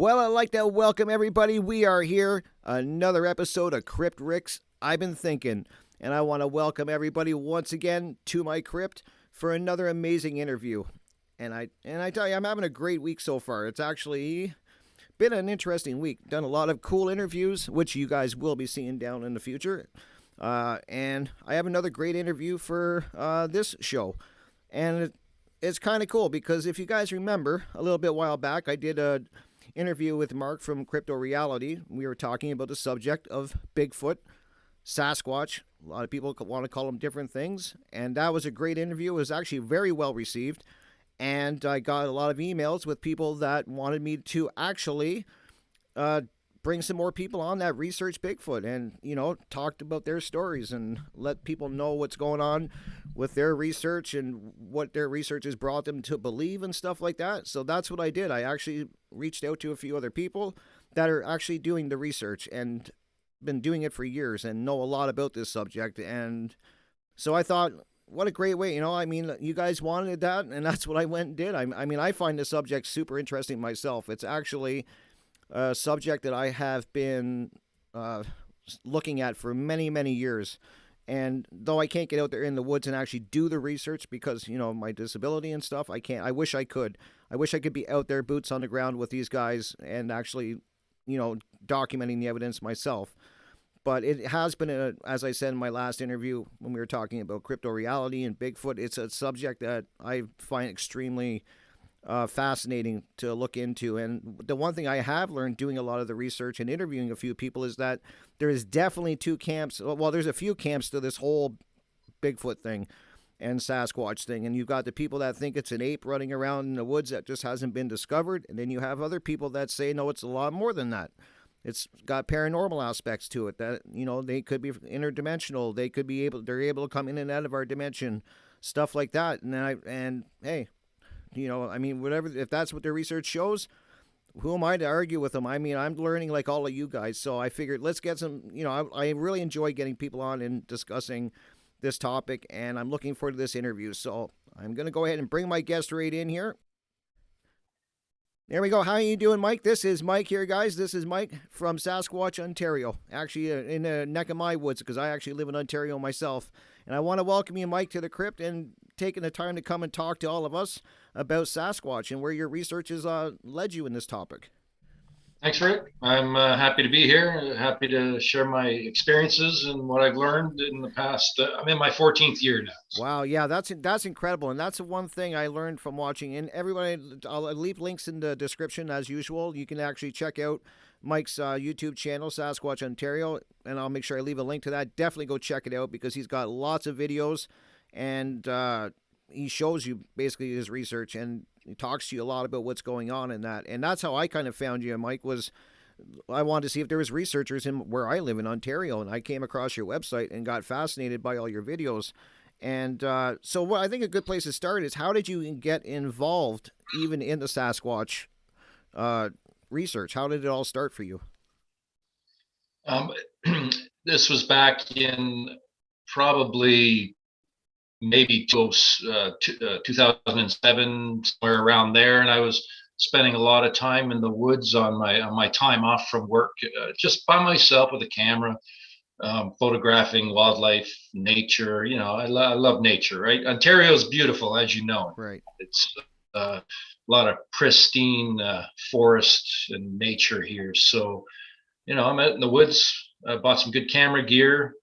Well, I'd like to welcome everybody. We are here, another episode of Crypt Ricks. I've been thinking, and I want to welcome everybody once again to my crypt for another amazing interview. And I tell you, I'm having a great week so far. It's actually been an interesting week. Done a lot of cool interviews, which you guys will be seeing down in the future. And I have another great interview for this show. And it's kind of cool because if you guys remember, a little bit while back, I did a interview with Mark from Crypto Reality. We were talking about the subject of Bigfoot, Sasquatch. A lot of people want to call them different things. And that was a great interview. It was actually very well received. And I got a lot of emails with people that wanted me to actually bring some more people on that research Bigfoot and, talked about their stories and let people know what's going on with their research and what their research has brought them to believe and stuff like that. So that's what I did. I actually reached out to a few other people that are actually doing the research and been doing it for years and know a lot about this subject. And so I thought, what a great way, you guys wanted that, and that's what I went and did. I find the subject super interesting myself. It's actually a subject that I have been looking at for many, many years. And though I can't get out there in the woods and actually do the research because, my disability and stuff, I can't. I wish I could. I wish I could be out there, boots on the ground with these guys and actually, documenting the evidence myself. But it has been, as I said in my last interview when we were talking about crypto reality and Bigfoot, it's a subject that I find extremely fascinating to look into. And the one thing I have learned doing a lot of the research and interviewing a few people is that there is definitely two camps. Well, there's a few camps to this whole Bigfoot thing and Sasquatch thing. And you've got the people that think it's an ape running around in the woods that just hasn't been discovered. And then you have other people that say, no, it's a lot more than that. It's got paranormal aspects to it that, they could be interdimensional. They're able to come in and out of our dimension, stuff like that. And hey, whatever, if that's what their research shows, who am I to argue with them? I'm learning like all of you guys. So I figured let's get some, I really enjoy getting people on and discussing this topic, and I'm looking forward to this interview. So I'm going to go ahead and bring my guest right in here. There we go. How are you doing, Mike? This is Mike here, guys. This is Mike from Sasquatch, Ontario. Actually, in the neck of my woods, because I actually live in Ontario myself. And I want to welcome you, Mike, to the crypt and taking the time to come and talk to all of us about Sasquatch and where your research has led you in this topic. Thanks, Rick. I'm happy to be here. Happy to share my experiences and what I've learned in the past. I'm in my 14th year now. Wow, yeah, that's incredible, and that's the one thing I learned from watching. And everybody, I'll leave links in the description as usual. You can actually check out Mike's YouTube channel, Sasquatch Ontario, and I'll make sure I leave a link to that. Definitely go check it out because he's got lots of videos, and he shows you basically his research, and he talks to you a lot about what's going on in that. And that's how I kind of found you, Mike, was I wanted to see if there was researchers in where I live in Ontario, and I came across your website and got fascinated by all your videos. And so what I think a good place to start is, how did you get involved even in the Sasquatch research? How did it all start for you? This was back in probably maybe 2007, somewhere around there, and I was spending a lot of time in the woods on my time off from work, just by myself with a camera, photographing wildlife, nature. I love nature, right? Ontario is beautiful, as you know. Right. It's a lot of pristine forest and nature here. So, I'm out in the woods. I bought some good camera gear,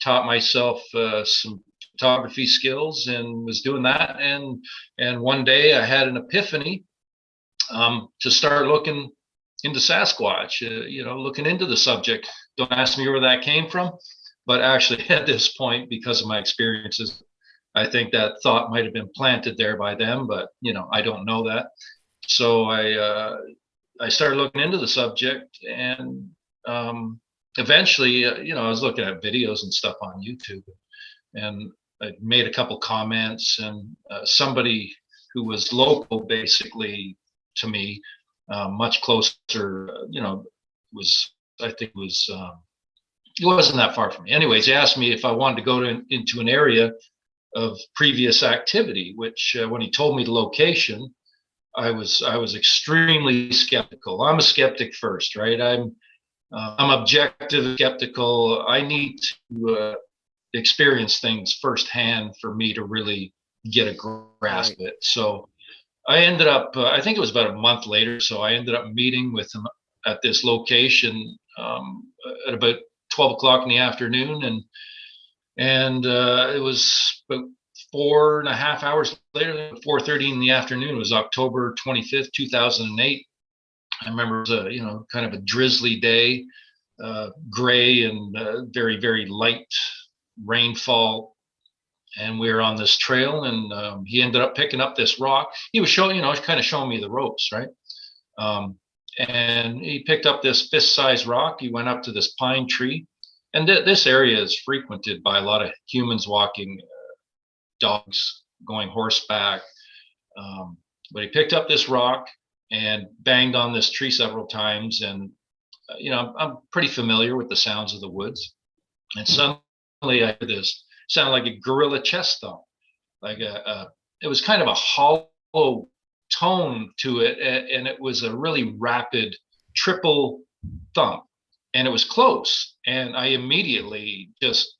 taught myself some photography skills, and was doing that. And one day I had an epiphany to start looking into Sasquatch, looking into the subject. Don't ask me where that came from, but actually at this point, because of my experiences, I think that thought might have been planted there by them, but I don't know that. So I started looking into the subject, and eventually, I was looking at videos and stuff on YouTube, and I made a couple comments, and somebody who was local, basically, to me, much closer, it wasn't that far from me. Anyways, he asked me if I wanted to go into an area of previous activity, which when he told me the location, I was extremely skeptical. I'm a skeptic first, right? I'm objective skeptical. I need to experience things firsthand for me to really get a grasp Right. of it. So I ended up, I think it was about a month later. So I ended up meeting with him at this location at about 12 o'clock in the afternoon. And it was about 4.5 hours later, 4:30 in the afternoon. It was October 25th, 2008. I remember it was kind of a drizzly day, gray and very, very light rainfall. And we were on this trail, and he ended up picking up this rock. He was showing, kind of showing me the ropes, right? Um, and he picked up this fist-sized rock. He went up to this pine tree, and this area is frequented by a lot of humans walking, dogs going horseback. But he picked up this rock and banged on this tree several times. And I'm pretty familiar with the sounds of the woods. And suddenly I hear this sound like a gorilla chest thump, like it was kind of a hollow tone to it, and it was a really rapid triple thump, and it was close. And I immediately just,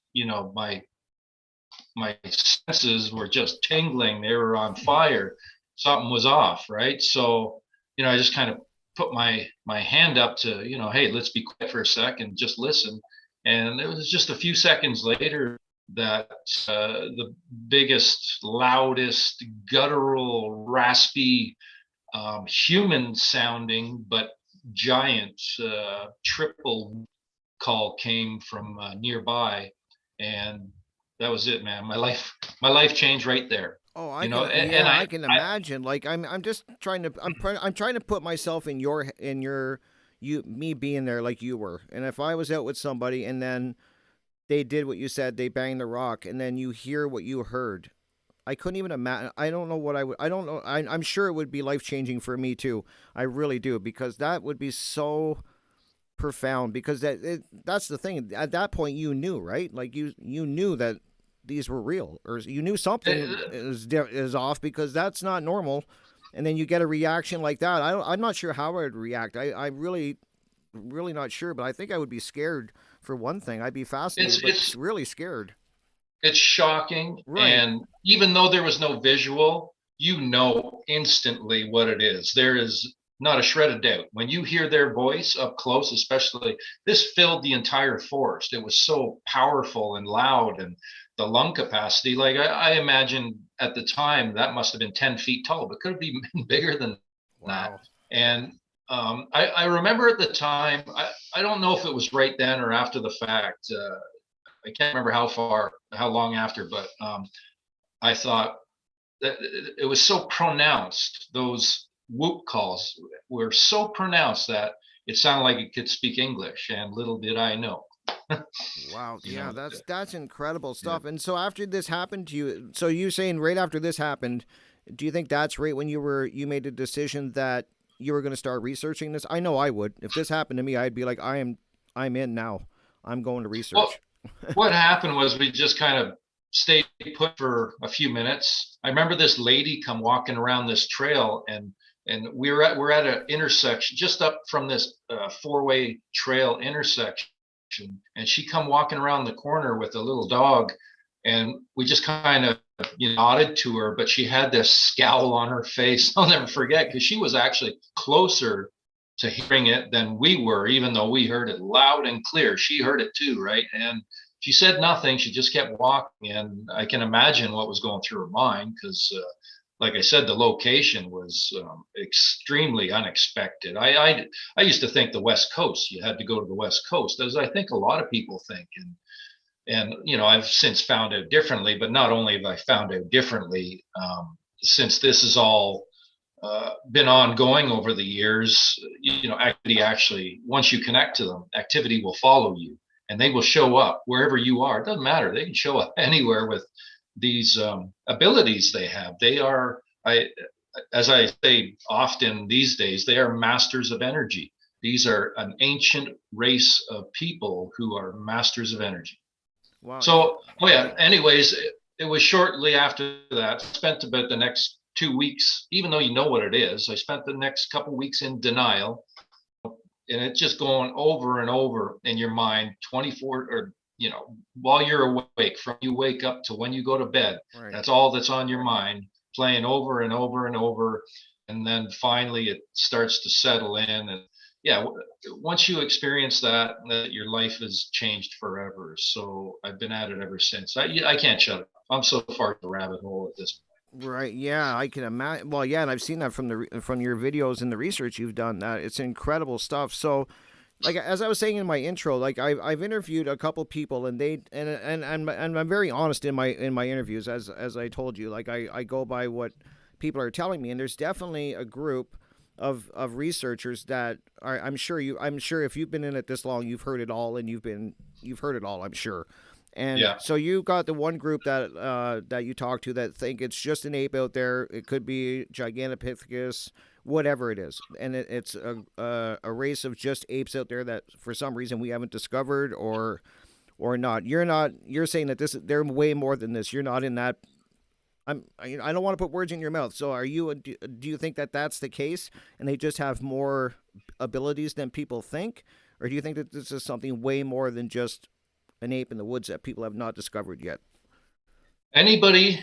my senses were just tingling. They were on fire. Something was off, right? So, I just kind of put my hand up to, hey, let's be quiet for a second, just listen. And it was just a few seconds later that the biggest, loudest, guttural, raspy, human sounding, but giant triple call came from nearby. And that was it, man. My life changed right there. Oh, I You know, can. and Yeah, I, I can I imagine. Like, I'm just trying to. I'm trying to put myself in your, you, me being there like you were. And if I was out with somebody and then they did what you said, they banged the rock, and then you hear what you heard. I couldn't even imagine. I don't know what I would. I don't know. I'm sure it would be life changing for me too. I really do, because that would be so profound. Because that's the thing. At that point, you knew, right? Like you knew that these were real, or you knew something is off, because that's not normal. And then you get a reaction like that. I'm not sure how I would react. I really not sure, but I think I would be scared for one thing. I'd be it's fascinated, but it's really scared. it's shocking. Right. And even though there was no visual, you know instantly what it is. There is not a shred of doubt when you hear their voice up close. Especially, this filled the entire forest. It was so powerful and loud, and the lung capacity, like I imagine at the time, that must have been 10 feet tall, but could have been bigger than that. Wow. And I remember at the time, I don't know if it was right then or after the fact. I can't remember how long after, but I thought that it was so pronounced. Those whoop calls were so pronounced that it sounded like it could speak English, and little did I know. Wow. you Yeah, know, that's incredible yeah. stuff. And so after this happened to you, so you saying right after this happened, do you think that's right when you made a decision that you were going to start researching this? I know I would. If this happened to me, I'd be like, I'm in now. I'm going to Well, research. what happened was we just kind of stayed put for a few minutes. I remember this lady come walking around this trail, and we're at an intersection just up from this four-way trail intersection, and she come walking around the corner with a little dog, and we just kind of nodded to her, but she had this scowl on her face. I'll never forget, because she was actually closer to hearing it than we were, even though we heard it loud and clear. She heard it too, right? And she said nothing. She just kept walking, and I can imagine what was going through her mind, because, like I said, the location was extremely unexpected. I used to think the West Coast, you had to go to the West Coast, as I think a lot of people think, and I've since found out differently. But not only have I found out differently, since this is all been ongoing over the years. Activity actually, once you connect to them, activity will follow you, and they will show up wherever you are. It doesn't matter. They can show up anywhere with these abilities they have. They are, as I say often these days, they are masters of energy. These are an ancient race of people who are masters of energy. Wow. Yeah. So, oh yeah. Anyways, it was shortly after that. Spent about the next 2 weeks, even though you know what it is. I spent the next couple of weeks in denial, and it's just going over and over in your mind 24, or while you're awake, from you wake up to when you go to bed. Right. That's all that's on your mind, playing over and over and over. And then finally it starts to settle in. And yeah, once you experience that, your life has changed forever. So I've been at it ever since. I can't shut it. I'm so far in the rabbit hole at this. Right. Yeah, I can imagine. Well, yeah, and I've seen that from your videos and the research you've done. That it's incredible stuff. So, like as I was saying in my intro, like I've interviewed a couple people, and they and I'm very honest in my interviews, as I told you. Like I go by what people are telling me, and there's definitely a group of researchers that are. I'm sure if you've been in it this long, you've heard it all, and you've heard it all. I'm sure. And Yeah. so you got the one group that you talk to that think it's just an ape out there. It could be Gigantopithecus, whatever it is, and it's a race of just apes out there that for some reason we haven't discovered or not. You're saying that they're way more than this. You're not in that. I don't want to put words in your mouth. So are you? Do you think that that's the case, and they just have more abilities than people think, or do you think that this is something way more than just an ape in the woods that people have not discovered yet? Anybody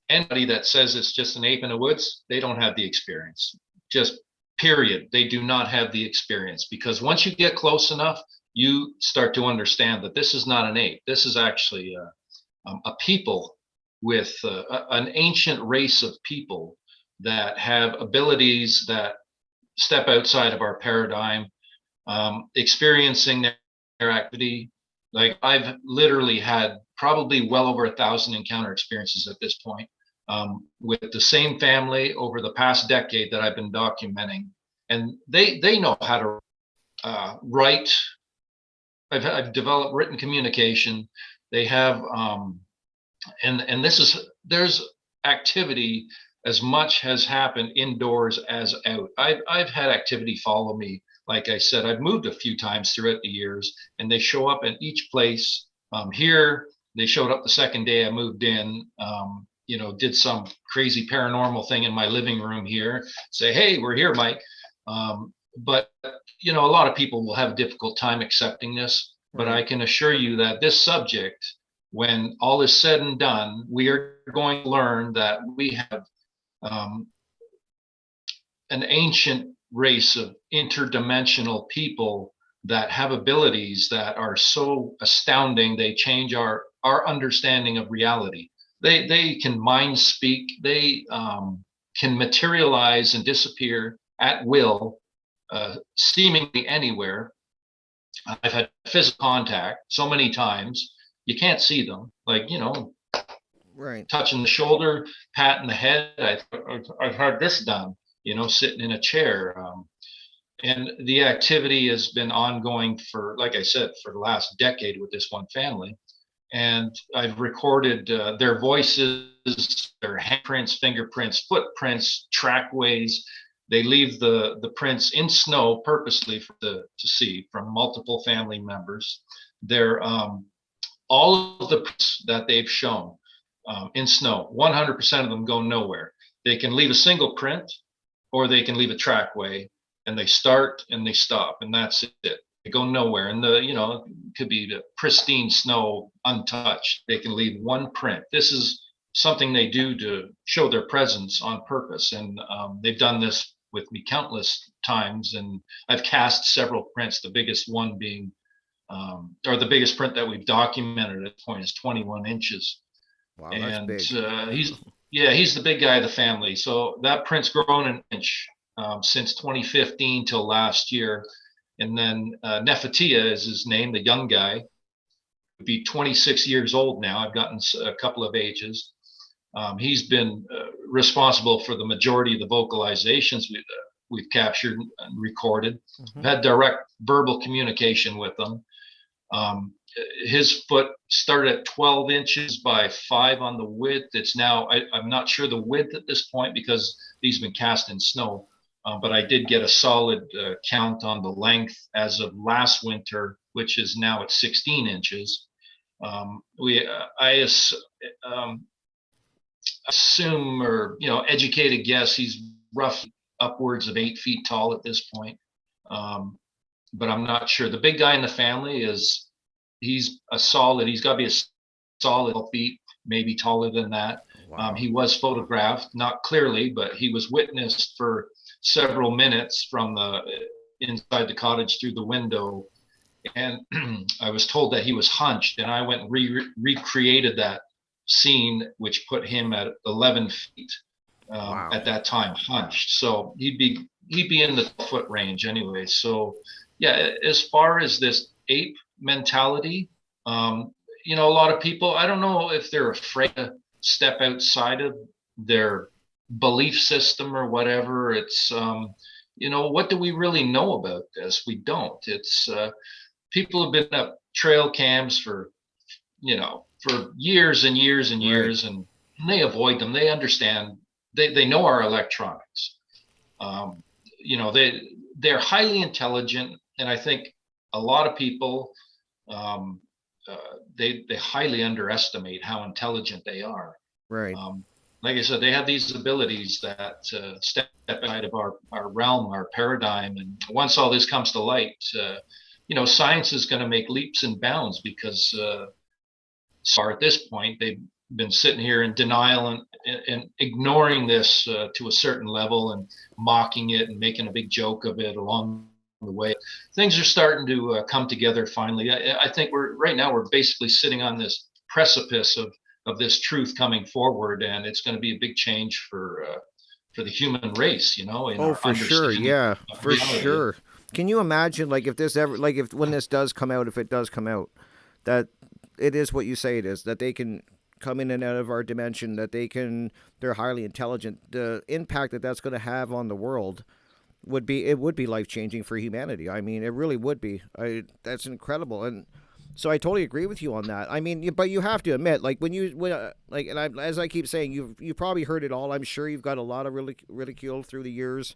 anybody that says it's just an ape in the woods, they don't have the experience. Just period. They do not have the experience, because once you get close enough, you start to understand that this is not an ape. This is actually a people with an ancient race of people that have abilities that step outside of our paradigm, experiencing their activity. Like I've literally had probably well over 1,000 encounter experiences at this point, with the same family over the past decade that I've been documenting, and they know how to write. I've developed written communication. They have, and this is there's activity as much has happened indoors as out. I've had activity follow me. Like I said, I've moved a few times throughout the years, and they show up in each place. Here, they showed up the second day I moved in. Did some crazy paranormal thing in my living room here. Say, hey, we're here, Mike. But a lot of people will have a difficult time accepting this. But Right. I can assure you that this subject, when all is said and done, we are going to learn that we have um, an ancient race of interdimensional people that have abilities that are so astounding, they change our understanding of reality. They can mind speak. They can materialize and disappear at will, seemingly anywhere. I've had physical contact so many times. You can't see them, like Right. touching the shoulder, patting the head. I've had this done, sitting in a chair. And the activity has been ongoing for, like I said, for the last decade with this one family. And I've recorded their voices, their handprints, fingerprints, footprints, trackways. They leave the prints in snow purposely to see from multiple family members. They're all of the prints that they've shown in snow, 100% of them go nowhere. They can leave a single print, or they can leave a trackway, and they start and they stop, and that's it. They go nowhere. And it could be the pristine snow untouched. They can leave one print. This is something they do to show their presence on purpose. And they've done this with me countless times. And I've cast several prints, the biggest one being, or the biggest print that we've documented at this point is 21 inches. Wow, that's And big. he's the big guy of the family. So that print's grown an inch since 2015 till last year. And then Nefertia is his name, the young guy. Would be 26 years old now. I've gotten a couple of ages. He's been responsible for the majority of the vocalizations we've captured and recorded. Hmm. I've had direct verbal communication with them. Um, his foot started at 12 inches by 5 on the width. It's now, I'm not sure the width at this point because these have been cast in snow, but I did get a solid count on the length as of last winter, which is now at 16 inches. Um, we, I, um, assume, or educated guess, he's roughly upwards of 8 feet tall at this point. But I'm not sure. The big guy in the family he's a solid. He's got to be a solid 12 feet, maybe taller than that. Wow. He was photographed, not clearly, but he was witnessed for several minutes from the inside the cottage through the window. And I was told that he was hunched, and I went and recreated that scene, which put him at 11 feet Wow. at that time, hunched. So he'd be in the foot range anyway. So yeah, as far as this ape mentality, a lot of people, I don't know if they're afraid to step outside of their belief system or whatever. It's what do we really know about this? We don't. It's people have been up trail cams for years and years and Right. years, and they avoid them. They understand. They know our electronics. Um, they're highly intelligent, and I think a lot of people um, they highly underestimate how intelligent they are. Right. Um, like I said, they have these abilities that step outside of our realm, our paradigm, and once all this comes to light, science is going to make leaps and bounds because so far at this point they've been sitting here in denial and ignoring this to a certain level and mocking it and making a big joke of it along the way. Things are starting to come together finally. I think we're basically sitting on this precipice of this truth coming forward, and it's going to be a big change for the human race, in Oh, our for sure. understanding Yeah, of for reality. sure. Can you imagine, like, if this ever, like, if when this does come out, if it does come out, that it is what you say it is, that they can come in and out of our dimension, that they're highly intelligent. The impact that that's going to have on the world it would be life changing for humanity. I mean, it really would be. That's incredible, and so I totally agree with you on that. I mean, but you have to admit, like like, and as I keep saying, you've probably heard it all. I'm sure you've got a lot of ridicule through the years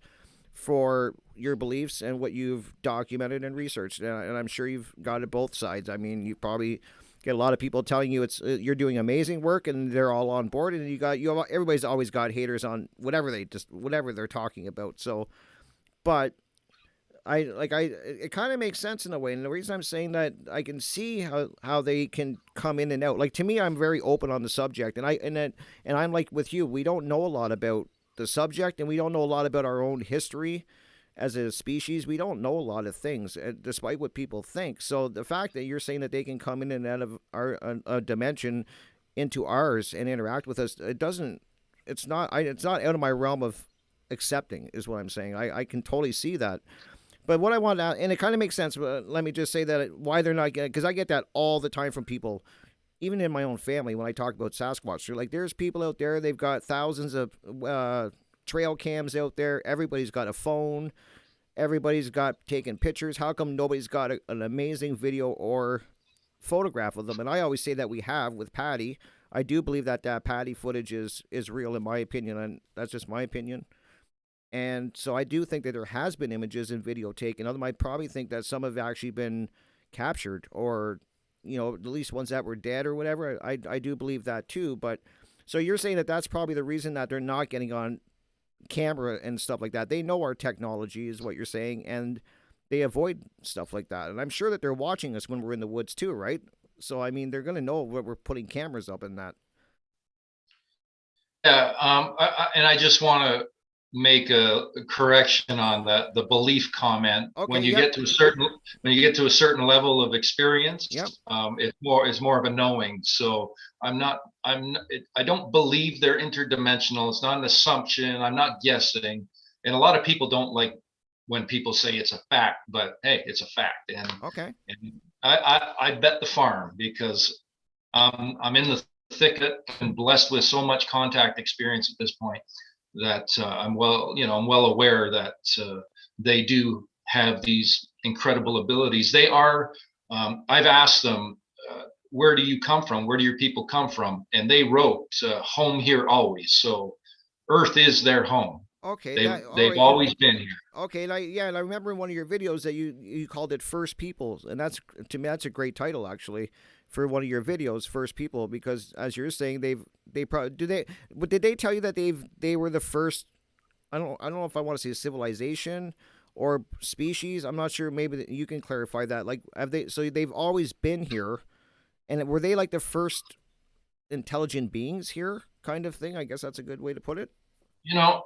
for your beliefs and what you've documented and researched, and I'm sure you've got it both sides. I mean, you probably get a lot of people telling you it's you're doing amazing work and they're all on board, and everybody's always got haters on whatever they're talking about. So, but it kind of makes sense in a way, and the reason I'm saying that, I can see how they can come in and out. Like, to me, I'm very open on the subject, and I'm like with you. We don't know a lot about the subject, and we don't know a lot about our own history as a species. We don't know a lot of things, despite what people think. So the fact that you're saying that they can come in and out of our a dimension into ours and interact with us, it doesn't. It's not out of my realm of accepting, is what I'm saying. I can totally see that. But what I want to, and it kind of makes sense. Let me just say that why they're not getting, because I get that all the time from people, even in my own family when I talk about Sasquatch. They're like, there's people out there, they've got thousands of trail cams out there. Everybody's got a phone. Everybody's got taking pictures. How come nobody's got an amazing video or photograph of them? And I always say that we have with Patty. I do believe that Patty footage is real, in my opinion, and that's just my opinion. And so I do think that there has been images and video taken. Other might probably think that some have actually been captured, or at least ones that were dead or whatever. I do believe that too. But so you're saying that that's probably the reason that they're not getting on camera and stuff like that. They know our technology is what you're saying, and they avoid stuff like that. And I'm sure that they're watching us when we're in the woods too, right? So I mean, they're going to know what we're putting cameras up in that. Yeah, and I just want to make a correction on that. The belief comment. Okay. Yep. When you get to a certain level of Yep. experience, it's more of a knowing. So I don't believe they're interdimensional. It's not an assumption. I'm not guessing. And a lot of people don't like when people say it's a fact, but hey, it's a fact. Okay. And I bet the farm because I'm in the thicket and blessed with so much contact experience at this point that I'm well aware that they do have these incredible abilities. I've asked them, where do you come from? Where do your people come from? And they wrote, home here always. So Earth is their home. Okay, They that all they've right. And always been here. okay, and I remember in one of your videos that you called it First People, and that's to me that's a great title actually for one of your videos, First People, because as you're saying they probably do they but did they tell you that they were the first I don't know if I want to say civilization or species. I'm not sure. Maybe you can clarify that. Like, have they? So they've always been here, and were they like the first intelligent beings here, kind of thing? I guess that's a good way to put it. You know,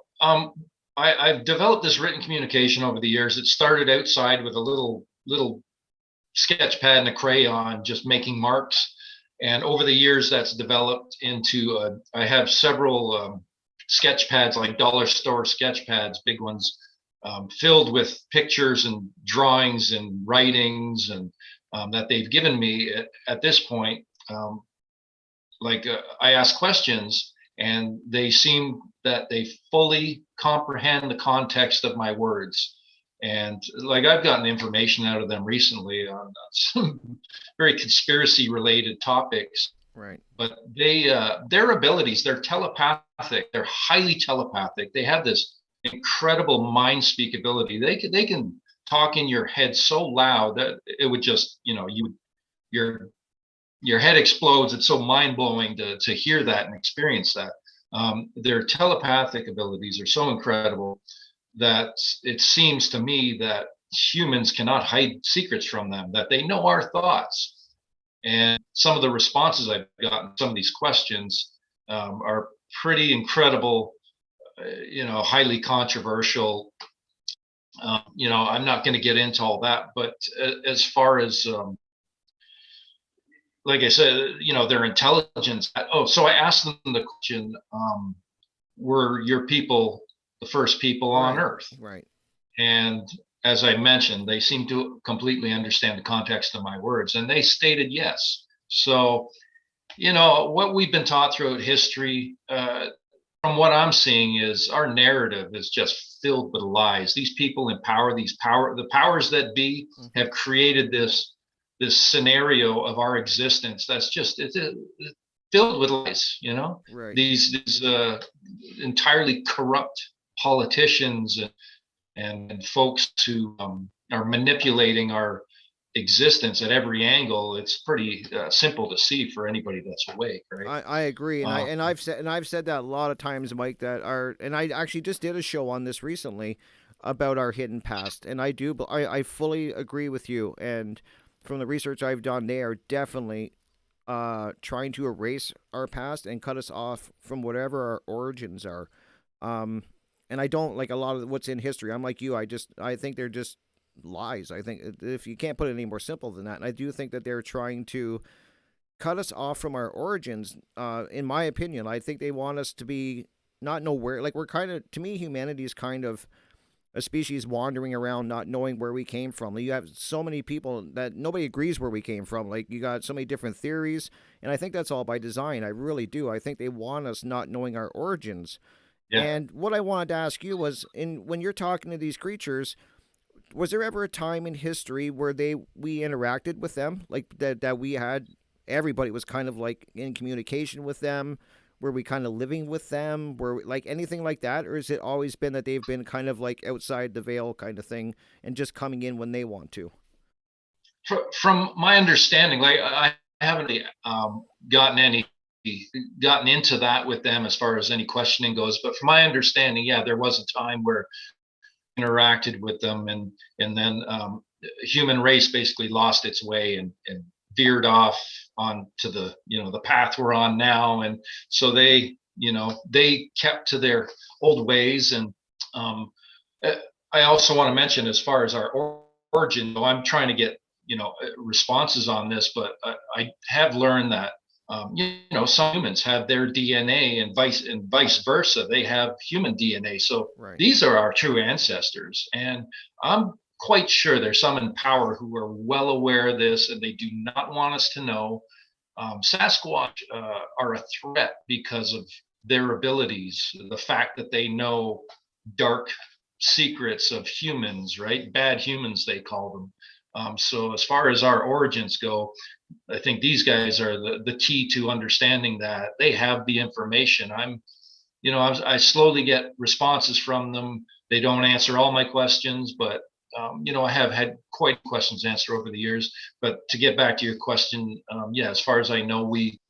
I've developed this written communication over the years. It started outside with a little sketch pad and a crayon, just making marks. And over the years, that's developed into I have several sketch pads, like dollar store sketch pads, big ones, filled with pictures and drawings and writings, and that they've given me at this point. I ask questions, and they seem that they fully comprehend the context of my words. And like I've gotten information out of them recently on some very conspiracy related topics, Right. but their abilities, they're telepathic, they're highly telepathic. They have this incredible mind speak ability. They can talk in your head so loud that it would just, your your head explodes. It's so mind blowing to hear that and experience that. Their telepathic abilities are so incredible that it seems to me that humans cannot hide secrets from them, that they know our thoughts. And some of the responses I've gotten, some of these questions are pretty incredible, highly controversial. I'm not going to get into all that, but as far as like I said, their intelligence. Oh, so I asked them the question: were your people the first people on Right. Earth? Right. And as I mentioned, they seem to completely understand the context of my words, and they stated yes. So, what we've been taught throughout history, from what I'm seeing, is our narrative is just filled with lies. These people in power, the powers that be, Mm-hmm. have created this scenario of our existence that's just it's filled with lies. Right. These entirely corrupt politicians and folks who are manipulating our existence at every angle. It's pretty simple to see for anybody that's awake, right? I agree, and Uh, I've said that a lot of times, Mike. That our and I actually just did a show on this recently about our hidden past, and I fully agree with you. And from the research I've done, they are definitely trying to erase our past and cut us off from whatever our origins are. Um, and I don't like a lot of what's in history. I'm like you. I think they're just lies. I think if you can't put it any more simple than that, and I do think that they're trying to cut us off from our origins. In my opinion, I think they want us to be not know where. Like we're kind of to me, humanity is kind of a species wandering around not knowing where we came from. Like, you have so many people that nobody agrees where we came from. Like you got so many different theories, and I think that's all by design. I really do. I think they want us not knowing our origins. yeah, And what I wanted to ask you was, in when you're talking to these creatures, was there ever a time in history where we interacted with them, like that we had everybody was kind of like in communication with them? Were we kind of living with them? Were like anything like that, or has it always been that they've been kind of like outside the veil kind of thing and just coming in when they want to? from my understanding, like I haven't gotten any gotten into that with them as far as any questioning goes. But from my understanding, yeah, there was a time where I interacted with them, and then human race basically lost its way and veered off onto the path we're on now. And so they kept to their old ways. And um, I also want to mention, as far as our origin, though I'm trying to get responses on this, but I have learned that some humans have their DNA, and vice versa. They have human DNA. So Right. these are our true ancestors, and I'm quite sure there's some in power who are well aware of this, and they do not want us to know. Sasquatch are a threat because of their abilities, the fact that they know dark secrets of humans, right? Bad humans, they call them. So as far as our origins go, I think these guys are the key to understanding that. They have the information. I slowly get responses from them. They don't answer all my questions, but I have had quite questions answered over the years. But to get back to your question, yeah, as far as I know, we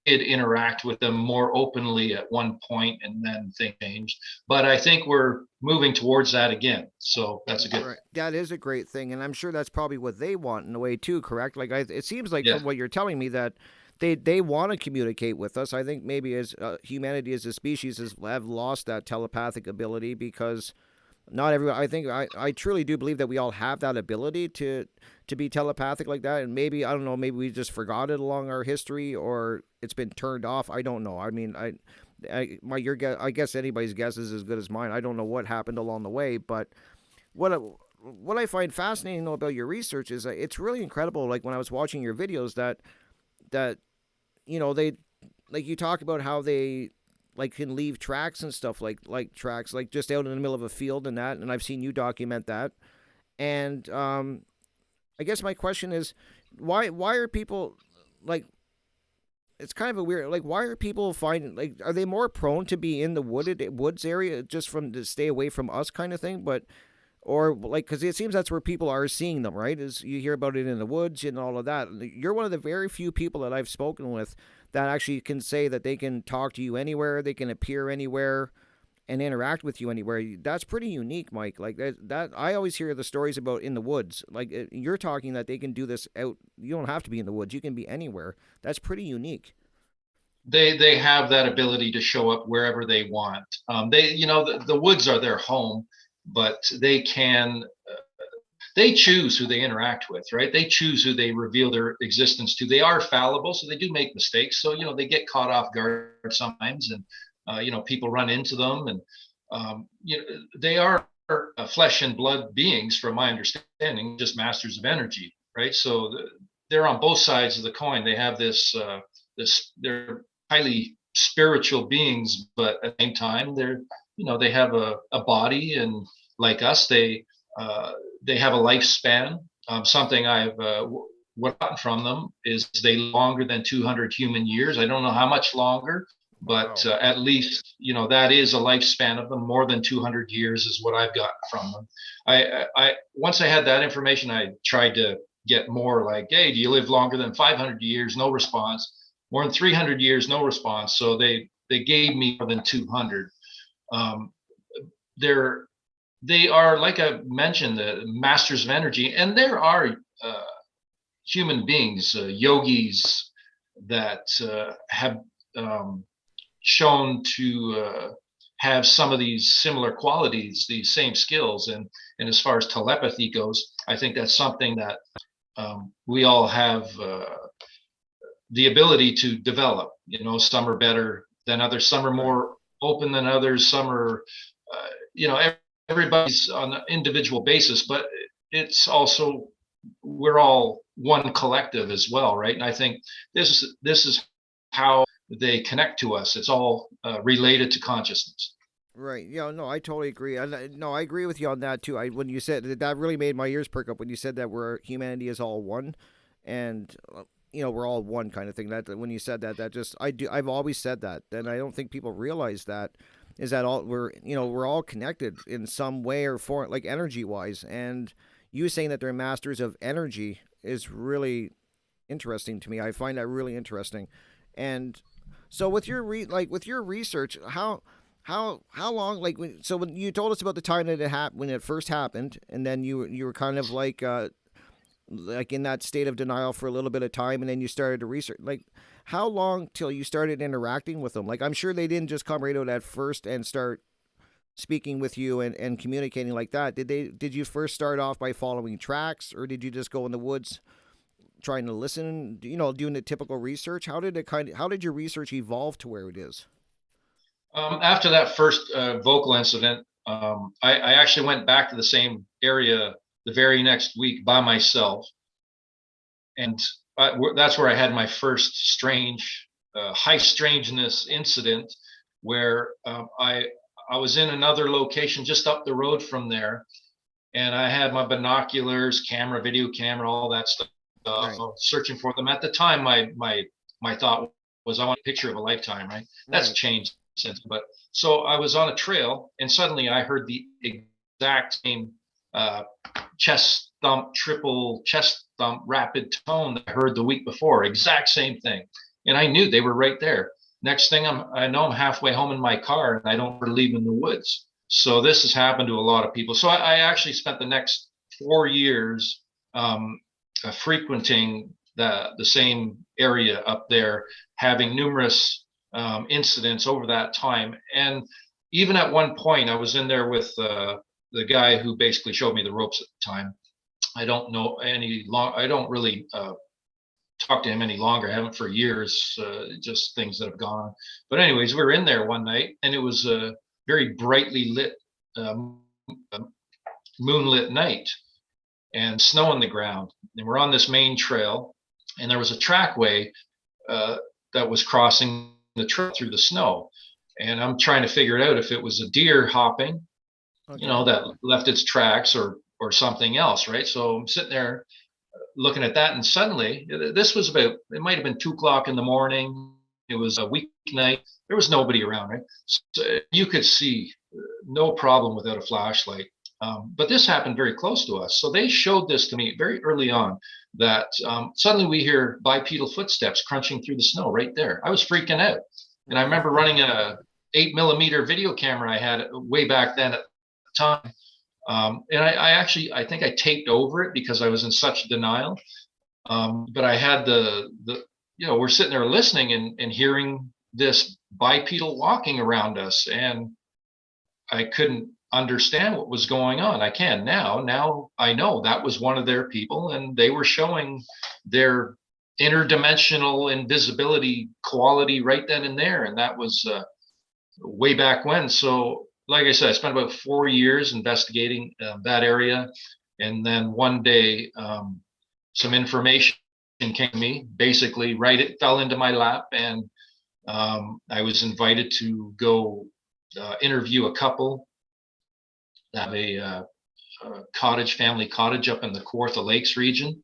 did interact with them more openly at one point, and then things changed. But I think we're moving towards that again, so that's a good Right. thing. That is a great thing, and I'm sure that's probably what they want in a way too. Correct? Like, it seems like Yeah. from what you're telling me that they want to communicate with us. I think maybe as humanity as a species have lost that telepathic ability because not everyone. I truly do believe that we all have that ability to be telepathic like that, and maybe I don't know. Maybe we just forgot it along our history, or it's been turned off. I don't know. I mean, your guess. I guess anybody's guess is as good as mine. I don't know what happened along the way, but what I, what I find fascinating though about your research is that it's really incredible. Like when I was watching your videos, that they like you talk about how they like can leave tracks and stuff like tracks like just out in the middle of a field and that. And I've seen you document that. And I guess my question is, why are people like? It's kind of a weird like why are people finding like are they more prone to be in the woods area just from to stay away from us kind of thing, but or like because it seems that's where people are seeing them, right? Is you hear about it in the woods and all of that. You're one of the very few people that I've spoken with that actually can say that they can talk to you anywhere, they can appear anywhere and interact with you anywhere. That's pretty unique, Mike. Like that I always hear the stories about in the woods. Like you're talking that they can do this out. You don't have to be in the woods. You can be anywhere. That's pretty unique. They have that ability to show up wherever they want. The woods are their home, but they choose who they interact with, right? They choose who they reveal their existence to. They are fallible, so they do make mistakes. So they get caught off guard sometimes, and people run into them, and they are flesh and blood beings, from my understanding, just masters of energy, right? So they're on both sides of the coin. They have this they're highly spiritual beings, but at the same time, they have a body, and like us, they have a lifespan. Something I've gotten from them is they live longer than 200 human years. I don't know how much longer, but Wow. at least that is a lifespan of them. More than 200 years is what I've gotten from them. I once I had that information, I tried to get more. Like, hey, do you live longer than 500 years? No response. More than 300 years? No response. So they gave me more than 200. Um, they're they are, like I mentioned, the masters of energy, and there are uh, human beings, yogis, that have um, shown to have some of these similar qualities, these same skills, and as far as telepathy goes, I think that's something that we all have the ability to develop. Some are better than others, some are Right. more open than others, some are, you know, everybody's on an individual basis, but it's also, we're all one collective as well, right? And I think this is how they connect to us. It's all related to consciousness. Right. Yeah. No, I totally agree. No, I agree with you on that too. When you said that, that really made my ears perk up when you said that we're humanity is all one, and we're all one kind of thing. That when you said that, that just I've always said that, and I don't think people realize that is that all we're all connected in some way or form, like energy wise. And you saying that they're masters of energy is really interesting to me. I find that really interesting. And so with your with your research, how long so when you told us about the time that it happened when it first happened, and then you were kind of like in that state of denial for a little bit of time, and then you started to research like how long till you started interacting with them? Like I'm sure they didn't just come right out at first and start speaking with you and communicating like that. Did you first start off by following tracks, or did you just go in the woods trying to listen, doing the typical research? How did your research evolve to where it is? After that first vocal incident, I actually went back to the same area the very next week by myself, and that's where I had my first high strangeness incident, where I was in another location just up the road from there, and I had my binoculars, camera, video camera, all that stuff, Right. searching for them. At the time, my thought was, I want a picture of a lifetime, right? That's Right. changed sense. But so I was on a trail, and suddenly I heard the exact same uh, chest thump, triple chest thump, rapid tone that I heard the week before. Exact same thing, and I knew they were right there. Next thing I know I'm halfway home in my car, and I don't leave in the woods. So this has happened to a lot of people. So I actually spent the next 4 years frequenting the same area up there, having numerous incidents over that time. And even at one point, I was in there with the guy who basically showed me the ropes at the time. I don't know any long. I don't really talk to him any longer. I haven't for years. Just things that have gone on. But anyways, we were in there one night, and it was a very brightly lit, um, moonlit night, and snow on the ground. And we're on this main trail, and there was a trackway that was crossing the trail through the snow. And I'm trying to figure it out if it was a deer hopping, that left its tracks, or something else, right? So I'm sitting there looking at that, and suddenly, this was it might have been 2 o'clock in the morning. It was a weeknight. There was nobody around, right? So you could see no problem without a flashlight. But this happened very close to us. So they showed this to me very early on, that suddenly we hear bipedal footsteps crunching through the snow right there. I was freaking out. And I remember running a 8mm video camera I had way back then at the time. And I think I taped over it because I was in such denial. But I had we're sitting there listening and hearing this bipedal walking around us, and I couldn't understand what was going on. I can now. Now I know that was one of their people, and they were showing their interdimensional invisibility quality right then and there. And that was way back when. So, like I said, I spent about 4 years investigating that area. And then one day, some information came to me, basically, right, it fell into my lap. And I was invited to go interview a couple that have a family cottage up in the Kawartha Lakes region.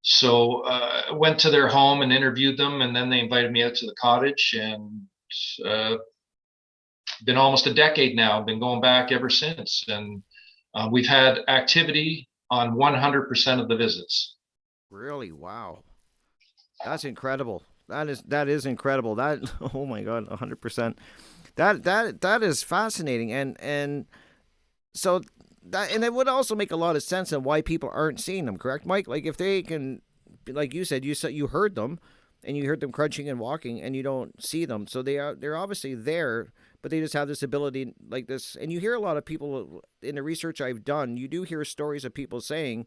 So I went to their home and interviewed them, and then they invited me out to the cottage, and been almost a decade now. I've been going back ever since, and we've had activity on 100% of the visits. Really? Wow. That's incredible. That is incredible. That oh my God, 100%. That is fascinating, and so that, and it would also make a lot of sense on why people aren't seeing them. Correct, Mike? Like if they can, like you said, you heard them, and you heard them crunching and walking, and you don't see them, so they're obviously there, but they just have this ability like this. And you hear a lot of people in the research I've done. You do hear stories of people saying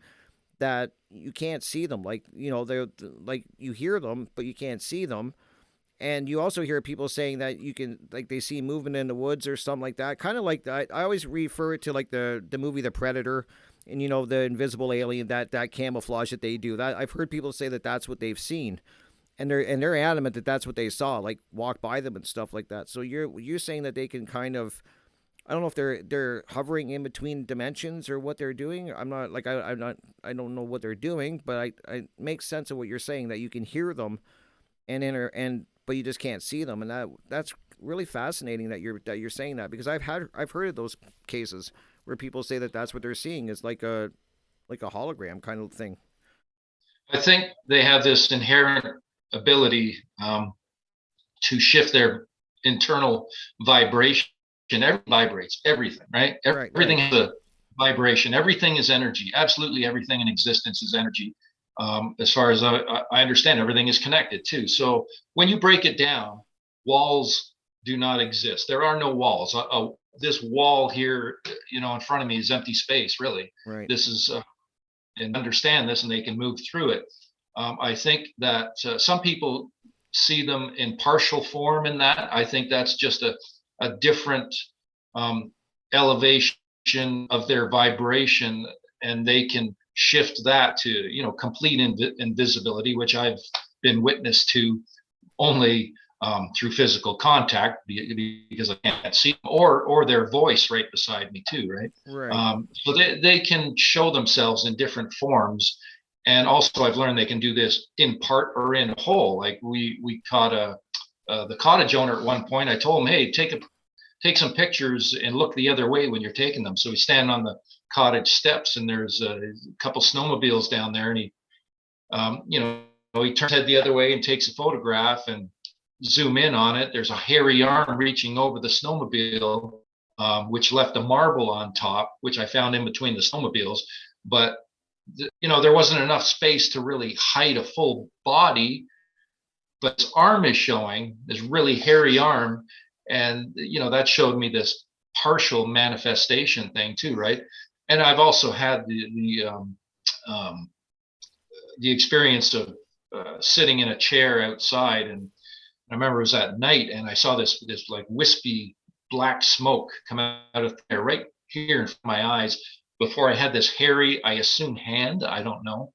that you can't see them, like they're like you hear them, but you can't see them. And you also hear people saying that you can, like, they see movement in the woods or something like that. Kind of like that. I always refer it to like the movie The Predator, and the invisible alien, that camouflage that they do. That I've heard people say that that's what they've seen, and they're adamant that that's what they saw, like walk by them and stuff like that. So you're saying that they can kind of, I don't know if they're hovering in between dimensions or what they're doing. I'm not like I don't know what they're doing, but I makes sense of what you're saying, that you can hear them and but you just can't see them, and that's really fascinating that you're saying that, because I've heard of those cases where people say that that's what they're seeing is like a hologram kind of thing. I think they have this inherent ability to shift their internal vibration. Everything vibrates, everything, right? Everything has a vibration. Everything is energy. Absolutely everything in existence is energy. As far as I understand, everything is connected too. So when you break it down, walls do not exist. There are no walls. This wall here, in front of me is empty space, really. Right. This is, and understand this, and they can move through it. I think that some people see them in partial form in that. I think that's just a different elevation of their vibration, and they can shift that to complete invisibility, which I've been witness to only through physical contact, because I can't see them, or their voice right beside me too, right? So they can show themselves in different forms. And also I've learned they can do this in part or in whole. Like we caught a the cottage owner at one point. I told him, hey, take some pictures and look the other way when you're taking them. So we stand on the cottage steps, and there's a couple snowmobiles down there, and you know, he turns head the other way and takes a photograph and zoom in on it. There's a hairy arm reaching over the snowmobile, which left a marble on top, which I found in between the snowmobiles. But there wasn't enough space to really hide a full body, but his arm is showing, this really hairy arm, and that showed me this partial manifestation thing too, right? And I've also had the experience of sitting in a chair outside, and I remember it was at night, and I saw this like wispy black smoke come out of there right here in front of my eyes before I had this hairy, I assume hand, I don't know,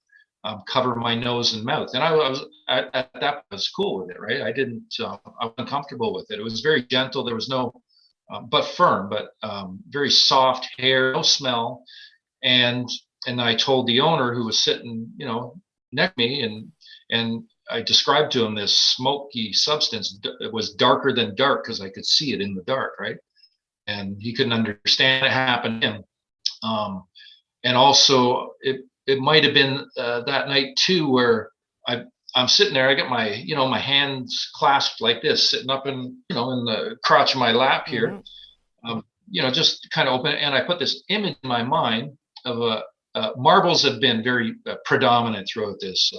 cover my nose and mouth. And I was at that point, I was cool with it, right? I didn't, I wasn't comfortable with it. It was very gentle. There was no, but firm, but very soft hair, no smell. And I told the owner, who was sitting, next to me, and I described to him this smoky substance. It was darker than dark because I could see it in the dark, right? And he couldn't understand it happened to him. And also, it might have been that night too, where I'm sitting there. I got my hands clasped like this, sitting up in in the crotch of my lap here. Just kind of open, and I put this image in my mind of marbles have been very predominant throughout this.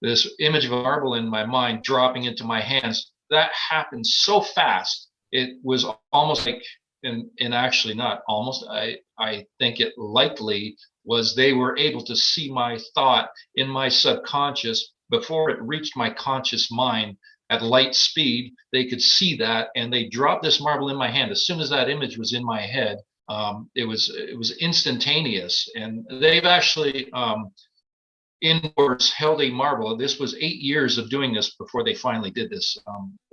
This image of a marble in my mind dropping into my hands. That happened so fast. It was almost like, and actually not almost, I think it likely was they were able to see my thought in my subconscious before it reached my conscious mind at light speed. They could see that, and they dropped this marble in my hand. As soon as that image was in my head, it was instantaneous. And they've actually indoors held a marble. This was 8 years of doing this before they finally did this.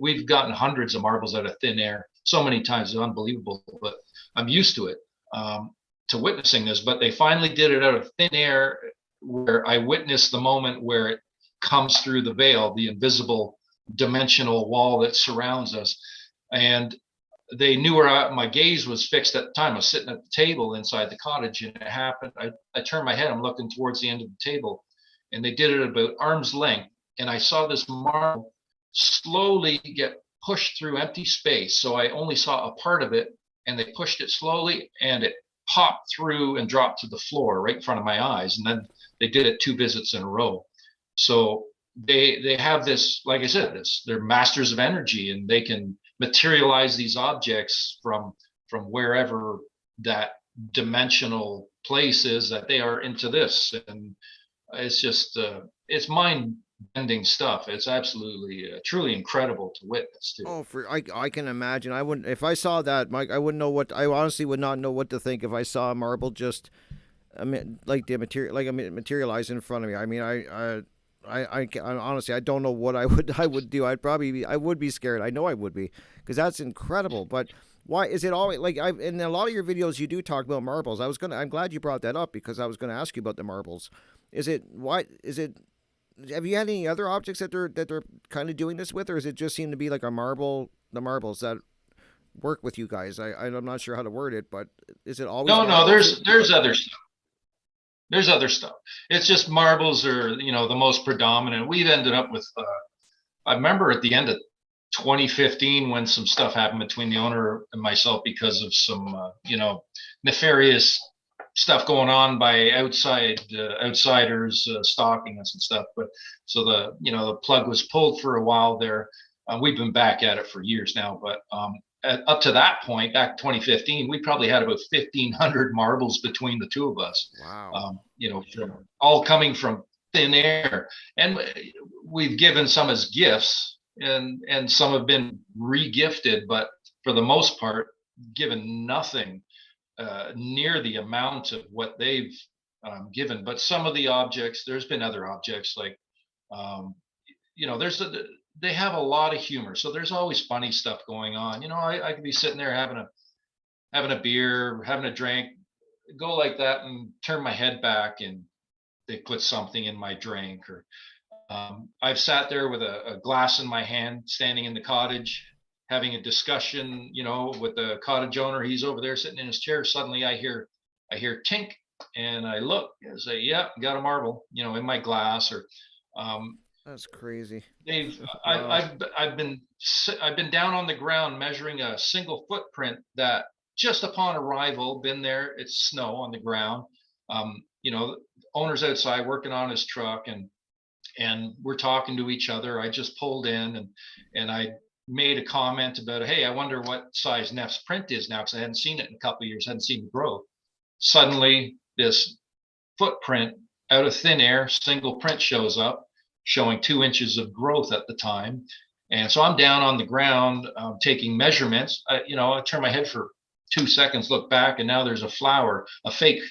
We've gotten hundreds of marbles out of thin air so many times. It's unbelievable, but I'm used to it, to witnessing this. But they finally did it out of thin air, where I witnessed the moment where it comes through the veil, the invisible dimensional wall that surrounds us. And they knew where my gaze was fixed at the time. I was sitting at the table inside the cottage, and it happened. I turned my head. I'm looking towards the end of the table, and they did it about arm's length. And I saw this marble slowly get pushed through empty space. So I only saw a part of it, and they pushed it slowly, and it popped through and dropped to the floor right in front of my eyes. And then they did it 2 visits in a row. So they have this, like I said, they're masters of energy, and they can materialize these objects from wherever that dimensional place is that they are into this. And it's just it's mind bending stuff. It's absolutely truly incredible to witness too. Oh, I can imagine. I wouldn't, if I saw that, Mike. I wouldn't know what. I honestly would not know what to think if I saw a marble just, I mean, like the material, like, I mean, materialize in front of me. I mean, I honestly, I don't know what I would do. I would be scared. I know I would be, because that's incredible. But why is it always like, in a lot of your videos you do talk about marbles? I'm glad you brought that up, because I was gonna ask you about the marbles. Is it why is it? Have you had any other objects that they're kind of doing this with, or is it just seem to be like the marbles that work with you guys? I'm not sure how to word it, but is it always No, marbles? there's other stuff. There's other stuff. It's just marbles are the most predominant. We've ended up with. I remember at the end of 2015 when some stuff happened between the owner and myself because of some nefarious stuff going on by outsiders, stalking us and stuff. But so the plug was pulled for a while there. We've been back at it for years now, but up to that point, back 2015, we probably had about 1,500 marbles between the two of us. Wow. All coming from thin air, and we've given some as gifts, and some have been re-gifted, but for the most part, given nothing near the amount of what they've given. But some of the objects, there's been other objects like, they have a lot of humor, so there's always funny stuff going on. I could be sitting there having a beer, having a drink, go like that, and turn my head back, and they put something in my drink, or I've sat there with a glass in my hand, standing in the cottage, having a discussion, with the cottage owner. He's over there sitting in his chair. Suddenly, I hear tink, and I look and say, "Yeah, got a marble," in my glass. Or um, That's crazy. they've, I, Wow. I've been down on the ground measuring a single footprint that just upon arrival, been there. It's snow on the ground. The owner's outside working on his truck, and we're talking to each other. I just pulled in, and I made a comment about, hey, I wonder what size Neff's print is now, because I hadn't seen it in a couple of years, hadn't seen the growth. Suddenly, this footprint out of thin air, single print shows up, showing 2 inches of growth at the time. And so I'm down on the ground taking measurements. I turn my head for 2 seconds, look back, and now there's a flower, a fake,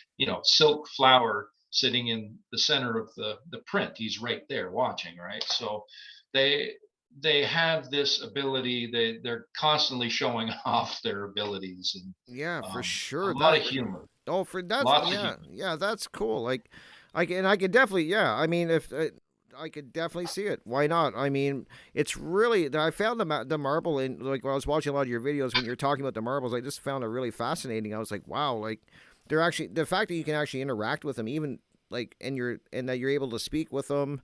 silk flower sitting in the center of the print. He's right there watching, right? So they they have this ability. They're constantly showing off their abilities, and Yeah, for a sure. lot That of humor, oh, for that's lots of yeah, humor. yeah, that's cool. Like, I could definitely, yeah. I mean, if I could definitely see it. Why not? I mean, it's really. I found the marble in, like, when I was watching a lot of your videos when you're talking about the marbles. I just found it really fascinating. I was like, wow, like they're actually, the fact that you can actually interact with them, even like, and that you're able to speak with them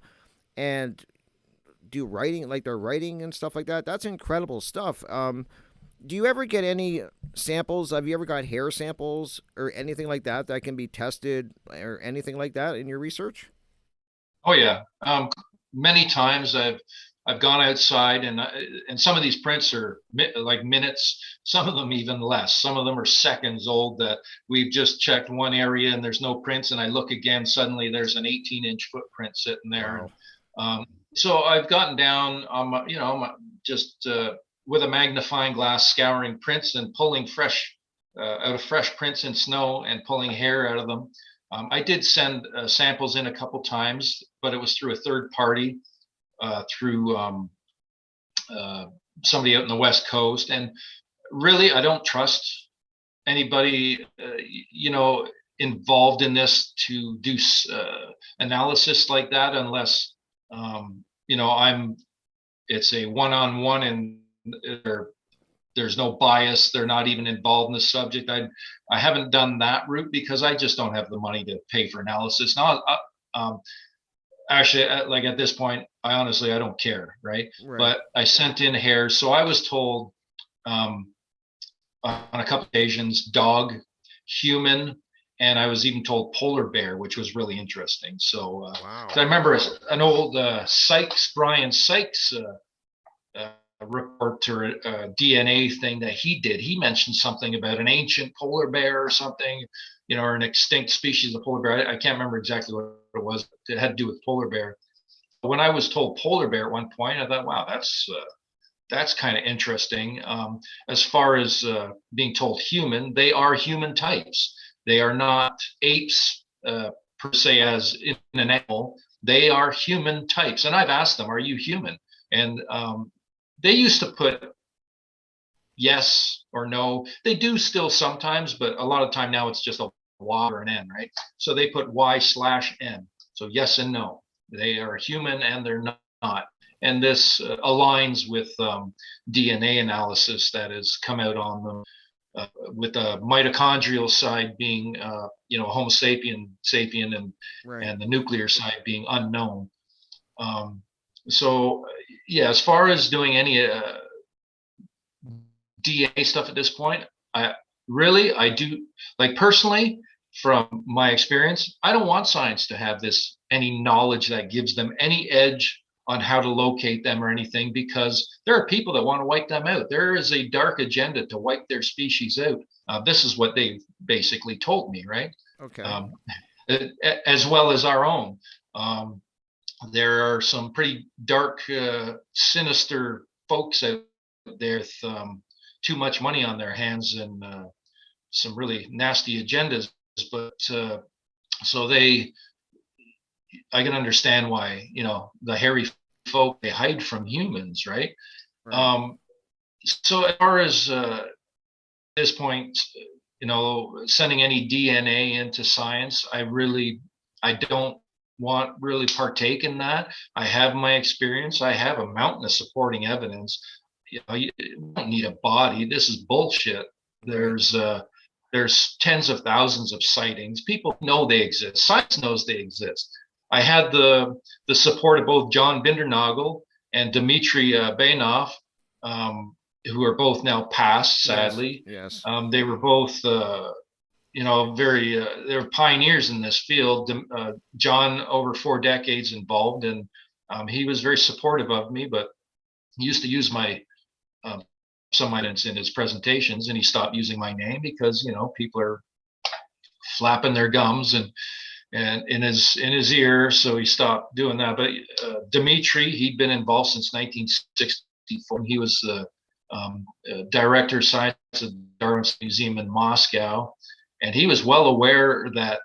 and do writing, like their writing and stuff like that. That's incredible stuff. Do you ever get any samples? Have you ever got hair samples or anything like that that can be tested or anything like that in your research? Oh yeah, many times I've gone outside, and some of these prints are like minutes, some of them even less. Some of them are seconds old, that we've just checked one area and there's no prints, and I look again, suddenly there's an 18-inch footprint sitting there. And Wow. so I've gotten down just with a magnifying glass, scouring prints and pulling fresh out of fresh prints in snow and pulling hair out of them. I did send samples in a couple times, but it was through a third party, through uh, somebody out in the West Coast. And really, I don't trust anybody, involved in this to do analysis like that, unless, I'm. It's a one-on-one, and there's no bias. They're not even involved in the subject. I haven't done that route because I just don't have the money to pay for analysis. Now, actually, like at this point, I don't care, right? Right. But I sent in hairs, so I was told, um, on a couple occasions, dog, human, and I was even told polar bear, which was really interesting. So, Wow. I remember an old Brian Sykes, report or a DNA thing that he did. He mentioned something about an ancient polar bear or something, or an extinct species of polar bear. I can't remember exactly what it was. It had to do with polar bear. When I was told polar bear at one point, I thought, wow, that's kind of interesting. As far as being told human, they are human types. They are not apes, per se, as in an animal. They are human types. And I've asked them, are you human? And they used to put yes or no. They do still sometimes, but a lot of time now it's just a Y or an N, right? So they put Y/N. So yes and no. They are human and they're not. And this aligns with DNA analysis that has come out on them, with the mitochondrial side being, Homo sapien, Right. and the nuclear side being unknown. Um, so yeah, as far as doing any DNA stuff at this point, I do, like, personally, from my experience, I don't want science to have this any knowledge that gives them any edge on how to locate them or anything, because there are people that want to wipe them out. There is a dark agenda to wipe their species out. This is what they basically told me, right? Okay. Um, as well as our own. Um, there are some pretty dark, sinister folks out there with too much money on their hands, and some really nasty agendas. But so I can understand why, the hairy folk, they hide from humans, right? Right. Um, so as far as this point, sending any DNA into science, I don't really partake in that. I have my experience. I have a mountain of supporting evidence. You don't need a body. This is bullshit. Right. There's tens of thousands of sightings. People know they exist. Science knows they exist. I had the support of both John Bindernagel and Dmitry Bainov, who are both now passed, Yes. sadly. Yes. They were both very they're pioneers in this field. John, over 4 decades involved, and he was very supportive of me, but he used to use my some items in his presentations, and he stopped using my name because people are flapping their gums and in his ear, so he stopped doing that. But Dmitry, he'd been involved since 1964. He was the director of science at the Darwin Museum in Moscow, and he was well aware that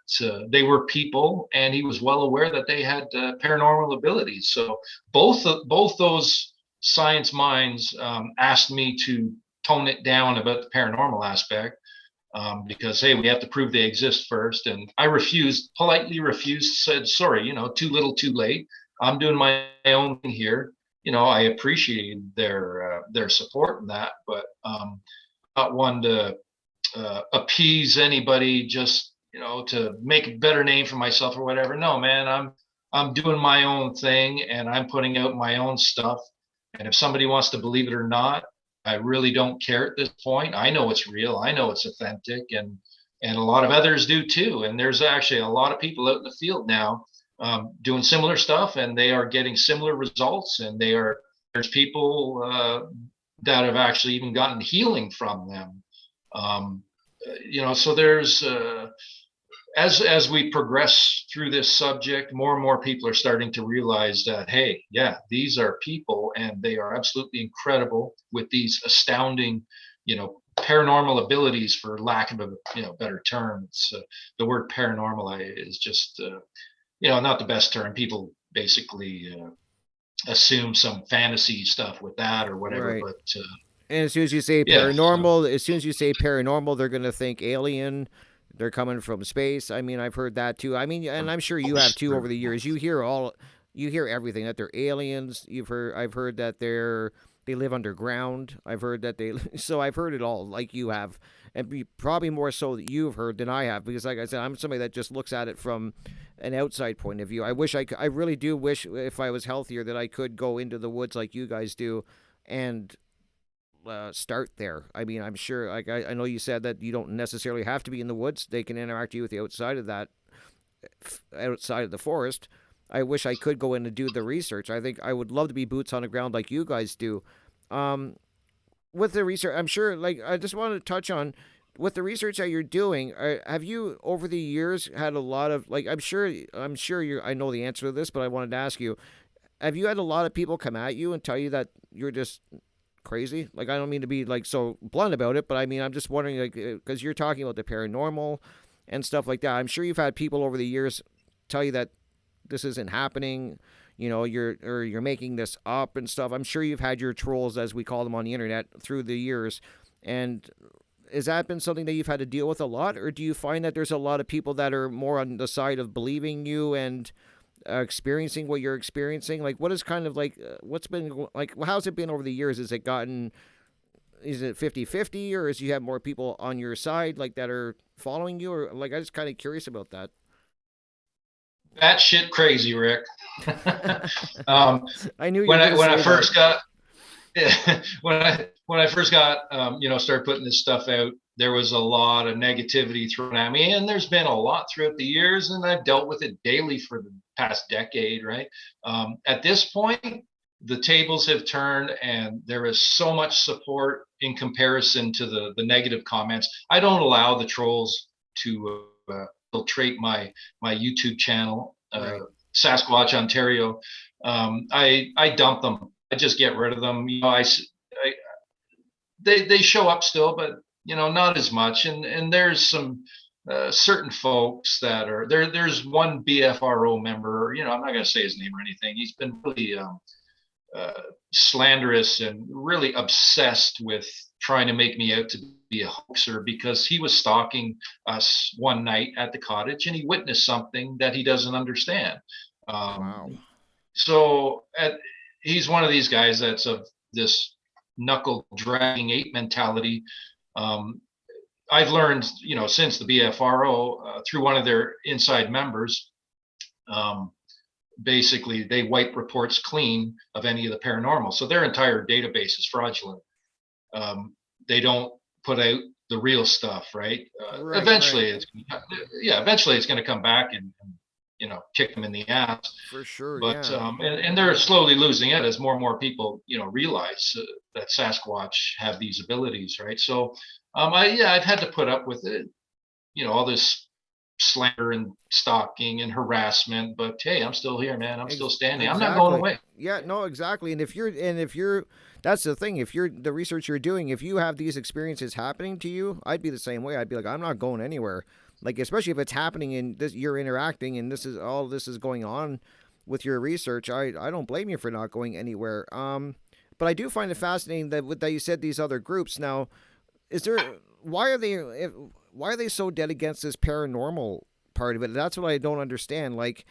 they were people, and he was well aware that they had paranormal abilities. So both those science minds asked me to tone it down about the paranormal aspect, because hey, we have to prove they exist first. And I politely refused, said sorry, too little, too late. I'm doing my own thing here. I appreciated their support in that, but not one to appease anybody, just to make a better name for myself or whatever. No, man, I'm doing my own thing, and I'm putting out my own stuff. And if somebody wants to believe it or not, I really don't care at this point. I know it's real. I know it's authentic, and a lot of others do too. And there's actually a lot of people out in the field now doing similar stuff, and they are getting similar results. And there's people that have actually even gotten healing from them. Um, so there's as we progress through this subject, more and more people are starting to realize that, hey, yeah, these are people, and they are absolutely incredible with these astounding, paranormal abilities, for lack of a better term. It's the word paranormal is just not the best term. People basically assume some fantasy stuff with that or whatever, Right. but And as soon as you say yeah. So paranormal, they're going to think alien. They're coming from space. I mean, I've heard that too. I mean, and I'm sure you have too over the years. You hear everything, that they're aliens. I've heard that they live underground. I've heard that so I've heard it all, like you have, and probably more so that you've heard than I have, because, like I said, I'm somebody that just looks at it from an outside point of view. I really do wish, if I was healthier, that I could go into the woods like you guys do, and start there. I mean, I'm sure. Like I know you said that you don't necessarily have to be in the woods. They can interact with you outside of that, outside of the forest. I wish I could go in and do the research. I think I would love to be boots on the ground like you guys do. Um, with the research, I'm sure. Like, I just wanted to touch on, with the research that you're doing. Have you over the years had a lot of, like? I'm sure you. I know the answer to this, but I wanted to ask you. Have you had a lot of people come at you and tell you that you're just crazy? Like, I don't mean to be like so blunt about it, but I mean, I'm just wondering, like, because you're talking about the paranormal and stuff like that. I'm sure you've had people over the years tell you that this isn't happening. You're making this up and stuff. I'm sure you've had your trolls, as we call them on the internet, through the years. And has that been something that you've had to deal with a lot, or do you find that there's a lot of people that are more on the side of believing you and experiencing what you're experiencing? Like, what is kind of like, what's been like, how's it been over the years? Is it 50-50, or is you have more people on your side, like, that are following you, or like, I just kind of curious about that. that shit crazy, Rick. um, I knew you were going to when I say that. first got yeah, when I first got started putting this stuff out, there was a lot of negativity thrown at me, and there's been a lot throughout the years, and I've dealt with it daily for the past decade. Right. At this point, the tables have turned, and there is so much support in comparison to the negative comments. I don't allow the trolls to infiltrate my YouTube channel, Right. Sasquatch Ontario. I dump them. I just get rid of them. They show up still, but not as much. And there's some certain folks that are there. There's one BFRO member. I'm not going to say his name or anything. He's been really uh, slanderous and really obsessed with trying to make me out to be a hoaxer because he was stalking us one night at the cottage and he witnessed something that he doesn't understand. Um, Wow. so he's one of these guys that's of this knuckle dragging ape mentality. Um, I've learned, since the BFRO through one of their inside members, um, basically they wipe reports clean of any of the paranormal. So their entire database is fraudulent. Um, they don't put out the real stuff, right? Right, right. Eventually it's going to come back and kick them in the ass. For sure, But yeah. and they're slowly losing it as more and more people realize that Sasquatch have these abilities, right? So I've had to put up with it, all this slander and stalking and harassment, but hey, I'm still here, man. I'm still standing. I'm not going Exactly. away. Yeah, no, exactly. And if you're that's the thing. If you're the research you're doing, if you have these experiences happening to you, I'd be the same way. I'd be like, I'm not going anywhere. Like, especially if it's happening and this you're interacting and this is going on with your research. I don't blame you for not going anywhere. But I do find it fascinating that you said these other groups. Now, is there why are why are they so dead against this paranormal part of it? That's what I don't understand. Like,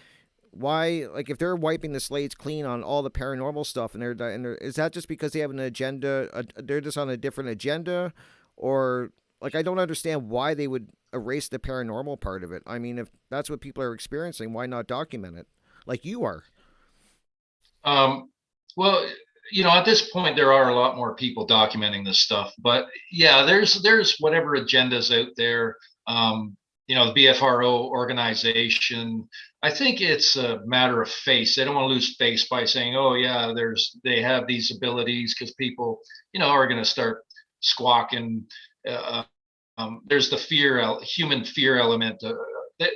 why, like, if they're wiping the slates clean on all the paranormal stuff and they're is that just because they have an agenda, they're just on a different agenda, or like I don't understand why they would erase the paranormal part of it. I mean, if that's what people are experiencing, why not document it like you are? Um, well, at this point, there are a lot more people documenting this stuff, but yeah, there's whatever agendas out there. The BFRO organization. I think it's a matter of face. They don't want to lose face by saying, "Oh yeah, they have these abilities," because people, are going to start squawking. Uh, there's the human fear element.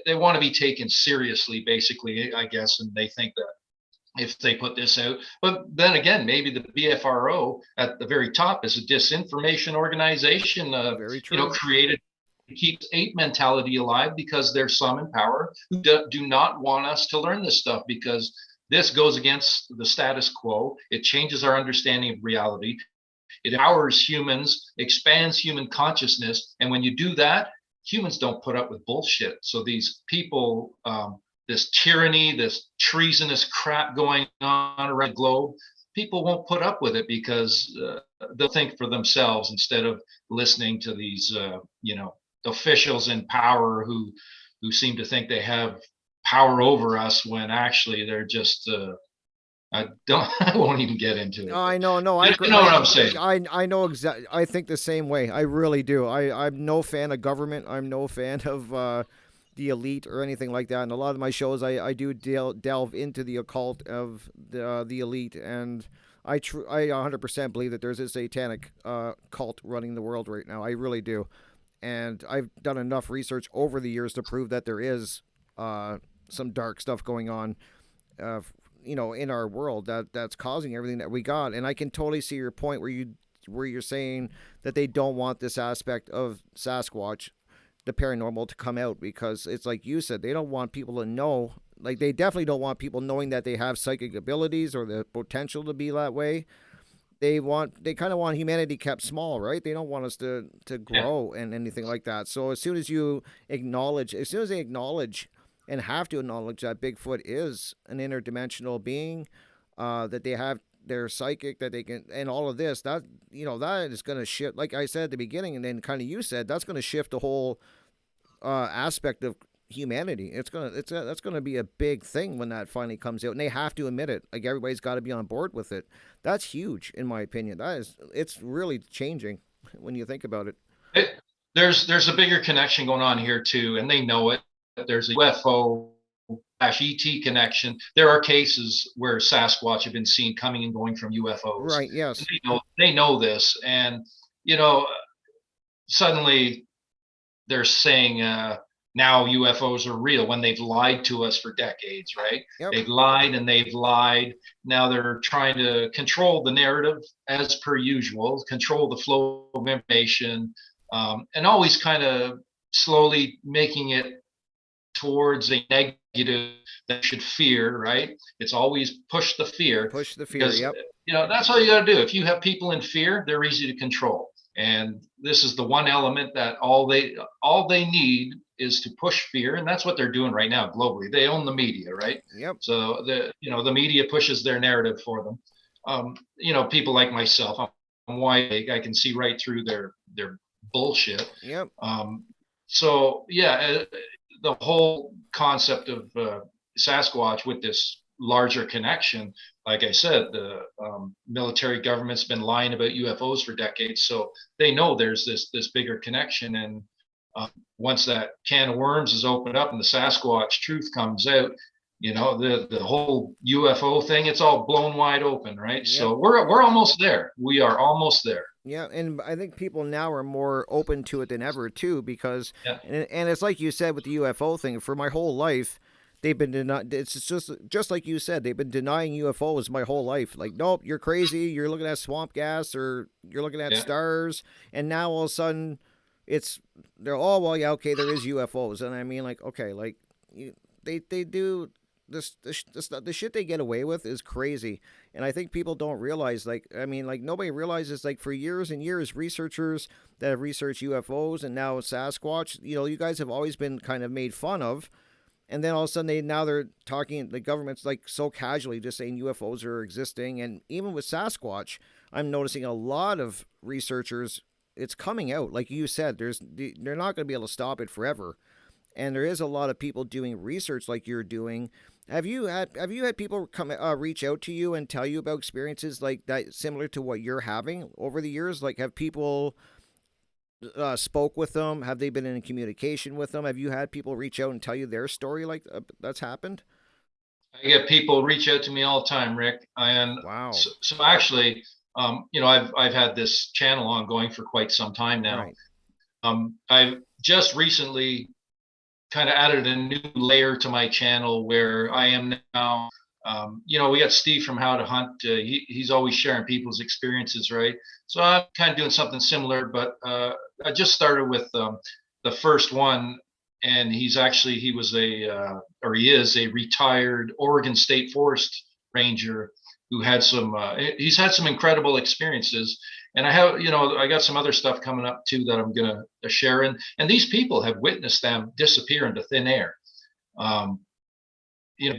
They want to be taken seriously, basically, I guess, and they think that if they put this out. But then again, maybe the BFRO at the very top is a disinformation organization, Very true. created to keep ape mentality alive because there's some in power who do not want us to learn this stuff because this goes against the status quo. It changes our understanding of reality. It empowers humans, expands human consciousness. And when you do that, humans don't put up with bullshit. So these people, this tyranny, this treasonous crap going on around the globe, people won't put up with it because they'll think for themselves instead of listening to these, officials in power who seem to think they have power over us when actually they're just I don't. I won't even get into it. But I know, no, you know what I'm saying. I know exactly. I think the same way. I really do. I'm no fan of government. I'm no fan of the elite or anything like that. And a lot of my shows, I do delve into the occult of the elite, and I 100% believe that there's a satanic cult running the world right now. I really do, and I've done enough research over the years to prove that there is some dark stuff going on. Uh, in our world that's causing everything that we got. And I can totally see your point where you're saying that they don't want this aspect of Sasquatch, the paranormal, to come out because it's like you said, they don't want people to know. Like, they definitely don't want people knowing that they have psychic abilities or the potential to be that way. They kind of want humanity kept small, right? They don't want us to Yeah. grow and anything like that. So as soon as they acknowledge and have to acknowledge that Bigfoot is an interdimensional being, that they have they're psychic, that they can, and all of this, that that is going to shift. Like I said at the beginning, and then kind of you said, that's going to shift the whole aspect of humanity. That's gonna be a big thing when that finally comes out, and they have to admit it. Like, everybody's got to be on board with it. That's huge, in my opinion. It's really changing when you think about it. It, there's a bigger connection going on here too, and they know it. There's a UFO ET connection. There are cases where Sasquatch have been seen coming and going from UFOs. Right? And Yes. they know this, and you know suddenly they're saying now UFOs are real when they've lied to us for decades, right? Yep. They've lied and they've lied. Now they're trying to control the narrative as per usual, control the flow of information, and always kind of slowly making it towards a negative that should fear, right? It's always push the fear Push the fear. because, Yep. that's all you got to do. If you have people in fear, they're easy to control. And this is the one element that all they need is to push fear, and that's what they're doing right now globally. They own the media, right? Yep. So the media pushes their narrative for them. People like myself, I'm white. I can see right through their bullshit. Yep. So yeah, the whole concept of Sasquatch with this larger connection, like I said, the military government's been lying about UFOs for decades, so they know there's this bigger connection. And once that can of worms is opened up and the Sasquatch truth comes out, the whole UFO thing, it's all blown wide open, right? Yep. So we're almost there. We are almost there. Yeah, and I think people now are more open to it than ever too, because Yeah, and it's like you said with the UFO thing. For my whole life, they've been denying. It's just like you said. They've been denying UFOs my whole life. Like, nope, you're crazy. You're looking at swamp gas, or you're looking at yeah. stars. And now all of a sudden, it's they're all, well, yeah, okay, there is UFOs. And I mean, like, okay, like they do the shit they get away with is crazy. And I think people don't realize, like, I mean, like, nobody realizes, like, for years and years, researchers that have researched UFOs and now Sasquatch, you guys have always been kind of made fun of. And then all of a sudden they're talking, the government's like so casually just saying UFOs are existing. And even with Sasquatch, I'm noticing a lot of researchers, it's coming out. Like you said, they're not going to be able to stop it forever. And there is a lot of people doing research like you're doing. Have you had people come reach out to you and tell you about experiences like that, similar to what you're having over the years? Like, have people spoke with them? Have they been in communication with them? Have you had people reach out and tell you their story, like that's happened? I get people reach out to me all the time, Rick. And Wow. so actually, I've had this channel ongoing for quite some time now. Right. I've just recently kind of added a new layer to my channel where I am now. We got Steve from How to Hunt. He's always sharing people's experiences, right? So I'm kind of doing something similar, but I just started with the first one, and he is a retired Oregon State Forest Ranger who had he's had some incredible experiences. And I got some other stuff coming up too that I'm going to share. And these people have witnessed them disappear into thin air. Um,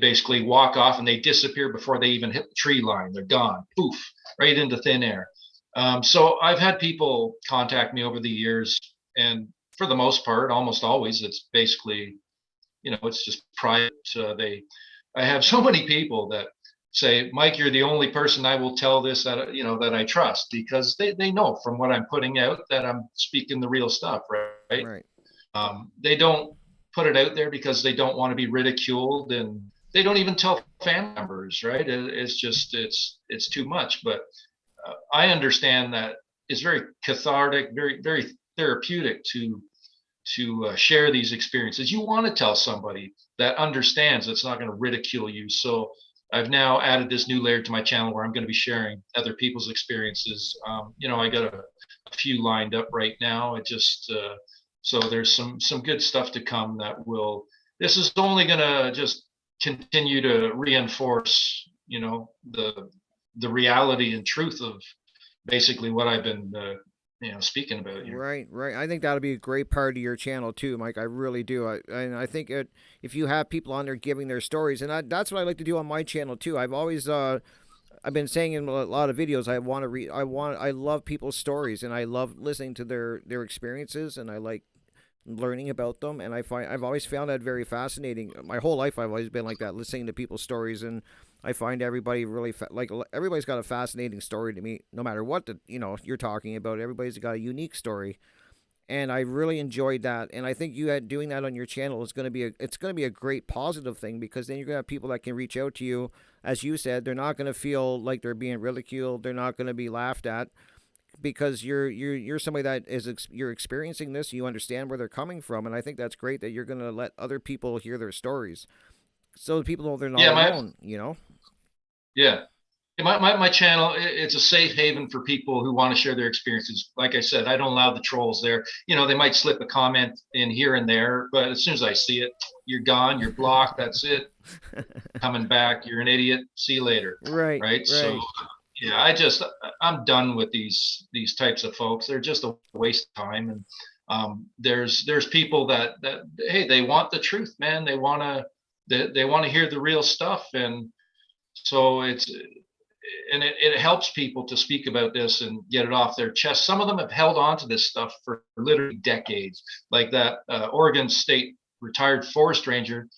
basically walk off and they disappear before they even hit the tree line. They're gone, poof, right into thin air. So I've had people contact me over the years, and for the most part, almost always, it's basically, it's just private. I have so many people that say, Mike, you're the only person I will tell this that I trust, because they know from what I'm putting out that I'm speaking the real stuff, right? Right. They don't put it out there because they don't want to be ridiculed, and they don't even tell family members, right? It's just it's too much. But I understand that it's very cathartic, very very therapeutic to share these experiences. You want to tell somebody that understands, that's not going to ridicule you. So I've now added this new layer to my channel where I'm going to be sharing other people's experiences. I got a few lined up right now. So there's some good stuff to come that will. This is only going to just continue to reinforce, the reality and truth of basically what I've been, speaking about here. Right, right. I think that'll be a great part of your channel too, Mike. I really do. I think if you have people on there giving their stories, and that's what I like to do on my channel too. I've been saying in a lot of videos, I want to read. I love people's stories, and I love listening to their experiences, and I like learning about them. And I've always found that very fascinating. My whole life I've always been like that, listening to people's stories. And I find everybody really like everybody's got a fascinating story to me, no matter what you're talking about. Everybody's got a unique story, and I really enjoyed that. And I think you had doing that on your channel is going to be a great positive thing, because then you're going to have people that can reach out to you. As you said, they're not going to feel like they're being ridiculed. They're not going to be laughed at, because you're somebody that you're experiencing this. You understand where they're coming from, and I think that's great that you're going to let other people hear their stories, so people know they're not Yeah, alone. yeah, my channel, it's a safe haven for people who want to share their experiences. Like I said, I don't allow the trolls there. They might slip a comment in here and there, but as soon as I see it, you're gone, you're blocked, that's it. Coming back, you're an idiot, see you later. Right, Right. So right. yeah, I'm done with these types of folks. They're just a waste of time. And there's people that hey, they want the truth, man. They want to hear the real stuff. And so it helps people to speak about this and get it off their chest. Some of them have held on to this stuff for literally decades, like that Oregon State retired forest ranger.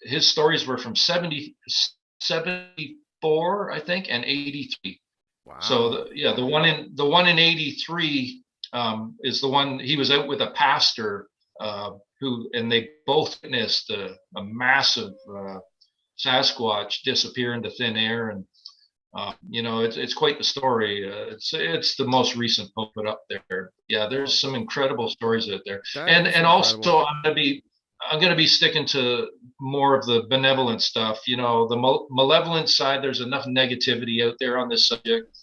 His stories were from 74, I think, and 83. So Wow. the one in 83 is the one. He was out with a pastor and they both witnessed a massive Sasquatch disappear into thin air. And it's quite the story. It's the most recent post put up there. Yeah, there's Oh, some incredible stories out there. that and is and incredible. also I'm gonna be sticking to more of the benevolent stuff. The malevolent side. There's enough negativity out there on this subject.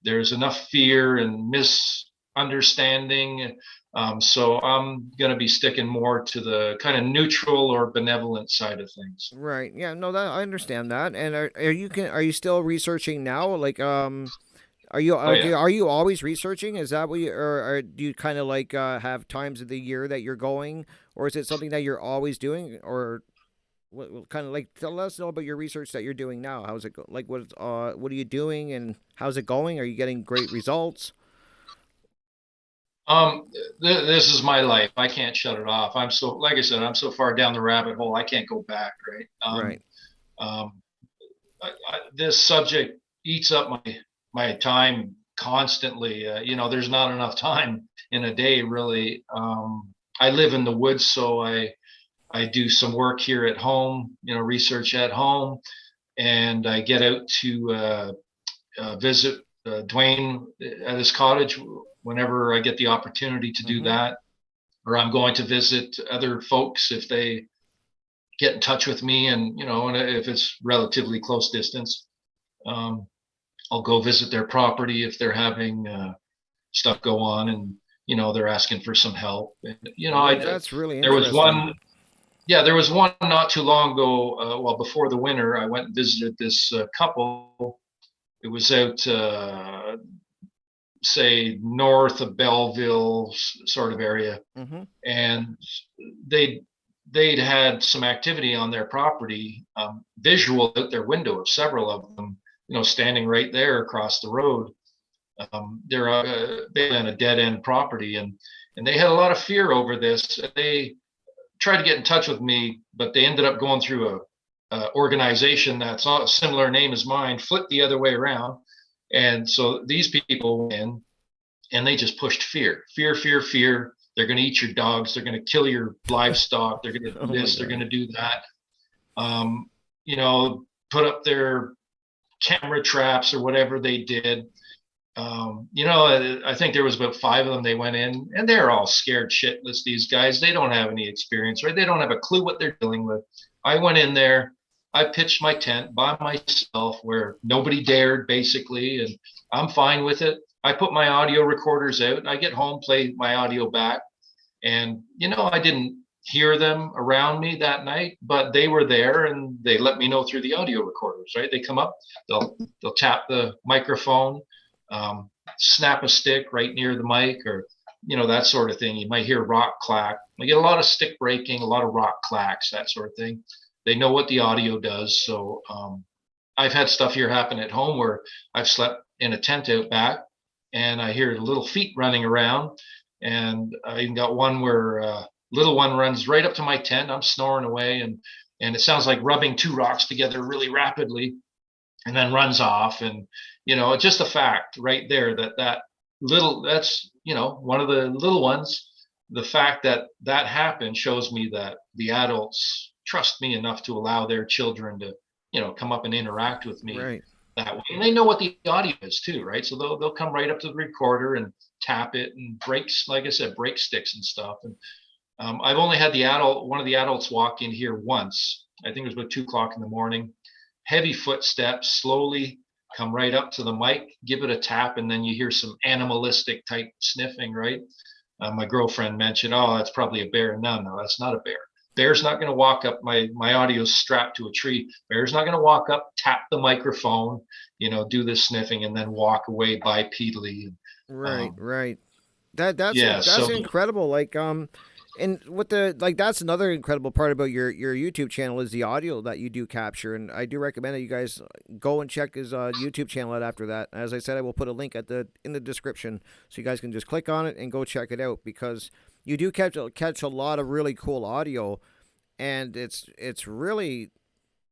There's enough fear and misunderstanding. So I'm gonna be sticking more to the kind of neutral or benevolent side of things. Right. Yeah. No, that I understand that. And are you still researching now? Like, Oh yeah. are you always researching? Is that what you or do you kind of like have times of the year that you're going, or is it something that you're always doing, or what kind of like tell us know about your research that you're doing now? How's it go? Like what are you doing and how's it going? Are you getting great results? Um, this is my life. I can't shut it off. Like I said, I'm so far down the rabbit hole. I can't go back. Right. Right. Um, this subject eats up my time constantly. There's not enough time in a day, really. I live in the woods, so I do some work here at home. Research at home, and I get out to visit Dwayne at his cottage whenever I get the opportunity to do Mm-hmm. that, or I'm going to visit other folks if they get in touch with me, and if it's relatively close distance, um, I'll go visit their property if they're having stuff go on, and they're asking for some help. And I That's really there was interesting. one. Yeah, there was one not too long ago. Well, before the winter, I went and visited this couple. It was out, say, north of Belleville, sort of area, Mm-hmm. and they they'd had some activity on their property, visual out their window of several of them, standing right there across the road. They're on a dead end property, and they had a lot of fear over this. They tried to get in touch with me, but they ended up going through a organization that's not a similar name as mine, flipped the other way around. And so these people went in and they just pushed fear, fear, fear, fear. They're going to eat your dogs. They're going to kill your livestock. They're going to do Oh my this. They're going god. to do that. Um, put up their camera traps or whatever they did. I think there was about five of them. They went in and they're all scared shitless. These guys, they don't have any experience, right? They don't have a clue what they're dealing with. I went in there. I pitched my tent by myself where nobody dared, basically, and I'm fine with it. I put my audio recorders out. I get home, play my audio back, and I didn't hear them around me that night, but they were there and they let me know through the audio recorders, right? They come up, they'll tap the microphone, snap a stick right near the mic, or that sort of thing. You might hear rock clack. I get a lot of stick breaking, a lot of rock clacks, that sort of thing. They know what the audio does. So I've had stuff here happen at home where I've slept in a tent out back and I hear little feet running around. And I even got one where little one runs right up to my tent. I'm snoring away, and it sounds like rubbing two rocks together really rapidly, and then runs off. And just a fact right there that's one of the little ones. The fact that that happened shows me that the adults trust me enough to allow their children to come up and interact with me Right. that way, and they know what the audio is too, right? So they'll come right up to the recorder and tap it and breaks, like I said, break sticks and stuff. And I've only had one of the adults walk in here once. I think it was about 2 o'clock in the morning. Heavy footsteps, slowly. come right up to the mic, give it a tap, and then you hear some animalistic type sniffing, right? My girlfriend mentioned, oh, that's probably a bear. No, no, that's not a bear. Bear's not going to walk up. My audio's strapped to a tree. Bear's not going to walk up, tap the microphone, do this sniffing, and then walk away bipedally. Right, Um, right. That's yeah, that's so incredible. Like and what the like that's another incredible part about your YouTube channel is the audio that you do capture, and I do recommend that you guys go and check his YouTube channel out after that. As I said, I will put a link in the description so you guys can just click on it and go check it out because you do catch a lot of really cool audio, and it's really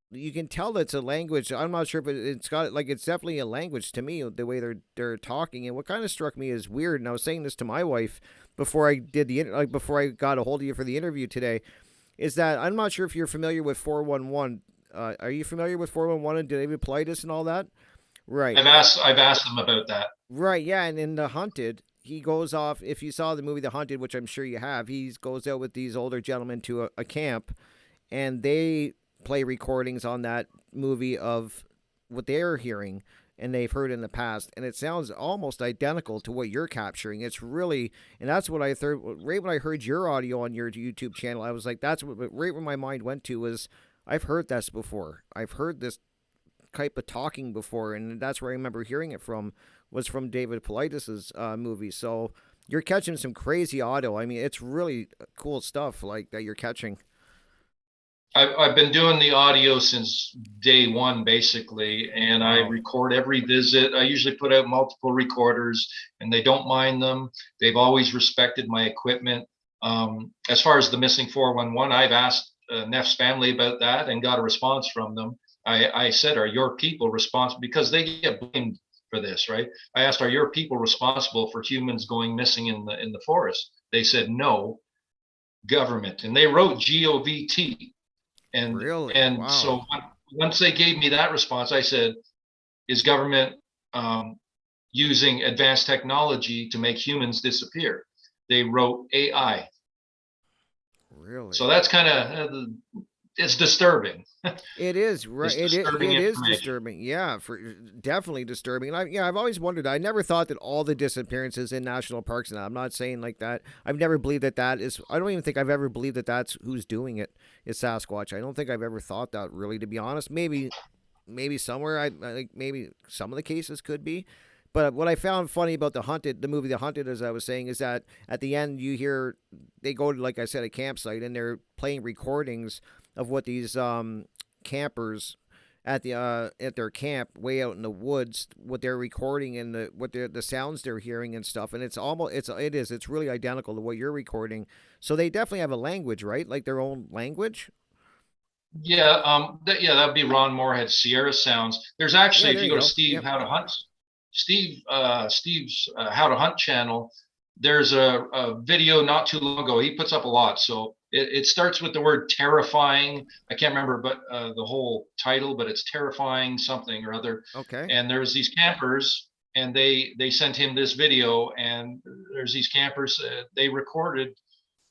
you can tell that it's a language. I'm not sure if it's got like it's definitely a language to me the way they're talking. And what kind of struck me as weird, and I was saying this to my wife before I did before I got a hold of you for the interview today, is that I'm not sure if you're familiar with 411. Are you familiar with 411 and David Politis and all that? Right. I've asked them about that. Right, yeah, and in The Hunted, he goes off. If you saw the movie The Hunted, which I'm sure you have, he goes out with these older gentlemen to a camp, and they play recordings on that movie of what they're hearing and they've heard in the past, and it sounds almost identical to what you're capturing. It's really, and that's what I thought. Right when I heard your audio on your YouTube channel, I was like, that's what. Right where my mind went to was, I've heard this before. I've heard this type of talking before, and that's where I remember hearing it from was from David Politis's movie. So you're catching some crazy audio. I mean, it's really cool stuff like that you're catching. I've been doing the audio since day one, basically, and I Wow. record every visit. I usually put out multiple recorders, and they don't mind them. They've always respected my equipment. As far as the missing 411, I've asked Neff's family about that and got a response from them. I said, "Are your people responsible?" Because they get blamed for this, right? I asked, "Are your people responsible for humans going missing in the forest?" They said, "No, government," and they wrote GOVT and Really? and Wow. so once they gave me that response, I said, "Is government um, using advanced technology to make humans disappear?" They wrote AI. So Really? that's kind of it's disturbing. It is right. It's disturbing It is information. disturbing. Yeah, for definitely disturbing. And I've always wondered. I never thought that all the disappearances in national parks. And I'm not saying like that. I've never believed that that is. I don't even think I've ever believed that that's who's doing it. Is Sasquatch. I don't think I've ever thought that really. To be honest, maybe somewhere I like maybe some of the cases could be. But what I found funny about the movie The Hunted, as I was saying, is that at the end you hear they go to, like I said, a campsite and they're playing recordings of what these campers at their camp way out in the woods, what they're recording and the sounds they're hearing and stuff, and it's really identical to what you're recording. So they definitely have a language, right? Like their own language. Yeah, that'd be Ron Moorhead Sierra Sounds. There's Yeah, actually, if there you you go to go. Yep. Steve's How to Hunt channel, there's a video not too long ago. He puts up a lot, so it starts with the word terrifying. I can't remember, but the whole title, but it's terrifying something or other. Okay. And there's these campers, and they sent him this video, and there's these campers. They recorded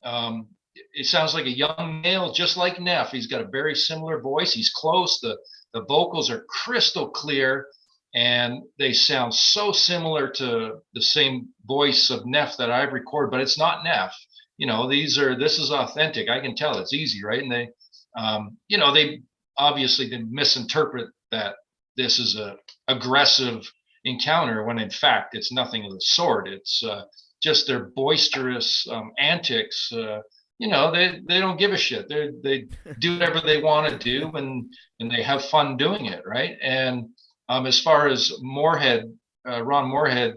um, it sounds like a young male, just like Neff. He's got a very similar voice. He's close. The vocals are crystal clear, and they sound so similar to the same voice of Neff that I've recorded, but it's not Neff. This is authentic. I can tell it's easy, right? And they obviously didn't misinterpret that this is a aggressive encounter when in fact it's nothing of the sort. It's just their boisterous antics. They don't give a shit. They do whatever they want to do, and they have fun doing it, right? And as far as Ron Moorhead,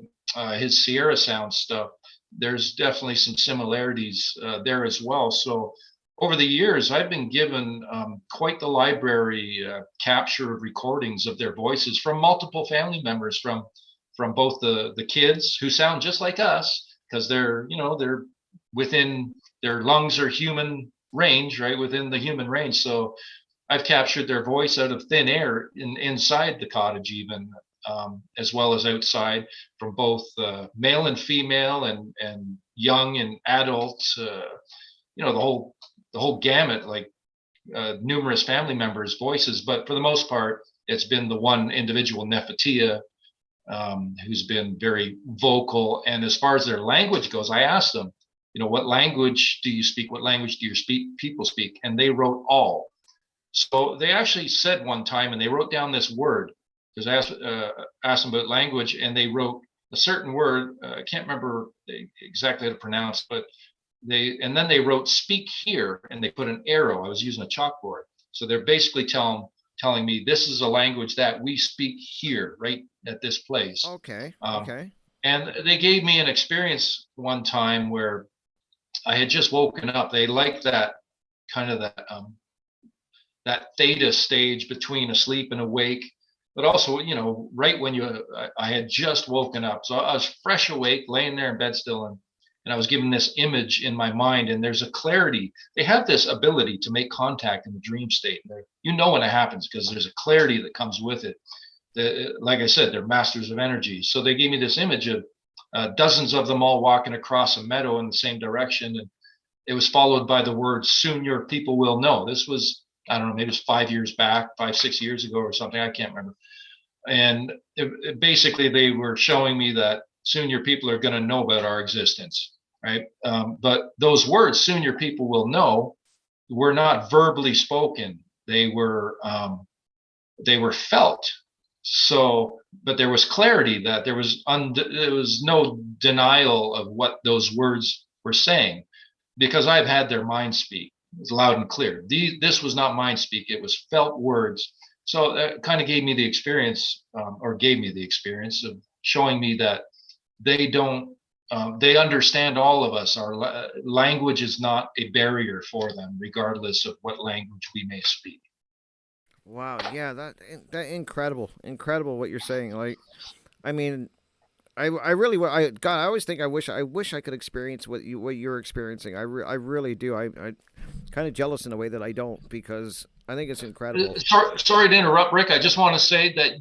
his Sierra Sound stuff, there's definitely some similarities there as well. So over the years, I've been given quite the library capture of recordings of their voices from multiple family members, from both the kids who sound just like us because they're within their lungs are human range, right, within the human range. So I've captured their voice out of thin air inside the cottage, even as well as outside, from both male and female, and young and adults. The whole gamut, like numerous family members' voices. But for the most part, it's been the one individual, Nefertia, who's been very vocal. And as far as their language goes, I asked them, what language do you speak? What language do your people speak? And they wrote all. So they actually said one time, and they wrote down this word, because I asked them about language, and they wrote a certain word. I can't remember exactly how to pronounce, but and then they wrote "speak here," and they put an arrow. I was using a chalkboard, so they're basically telling me this is a language that we speak here, right at this place. Okay. Um, Okay. and they gave me an experience one time where I had just woken up. They like that kind of that theta stage between asleep and awake, but also, right when I had just woken up. So I was fresh awake, laying there in bed still, and I was given this image in my mind, and there's a clarity. They have this ability to make contact in the dream state. When it happens, because there's a clarity that comes with it. Like I said, they're masters of energy. So they gave me this image of dozens of them all walking across a meadow in the same direction. And it was followed by the words, "Soon your people will know." This was, I don't know, maybe it was 5 years back, 5, 6 years ago or something. I can't remember. And basically, they were showing me that soon your people are going to know about our existence, right? But those words, "soon your people will know," were not verbally spoken. They were felt. So, but there was clarity, that there was no denial of what those words were saying, because I've had their mind speak. It was loud and clear. This was not mind speak; it was felt words. So that kind of gave me the experience, or gave me the experience of showing me that they don't. They understand all of us. Our language is not a barrier for them, regardless of what language we may speak. Wow. Yeah. That incredible. Incredible what you're saying. Like, I mean, I really God, I always think I wish I could experience what you're experiencing. I really do. I kind of jealous in a way that I don't, because I think it's incredible. Sorry to interrupt, Rick. I just want to say that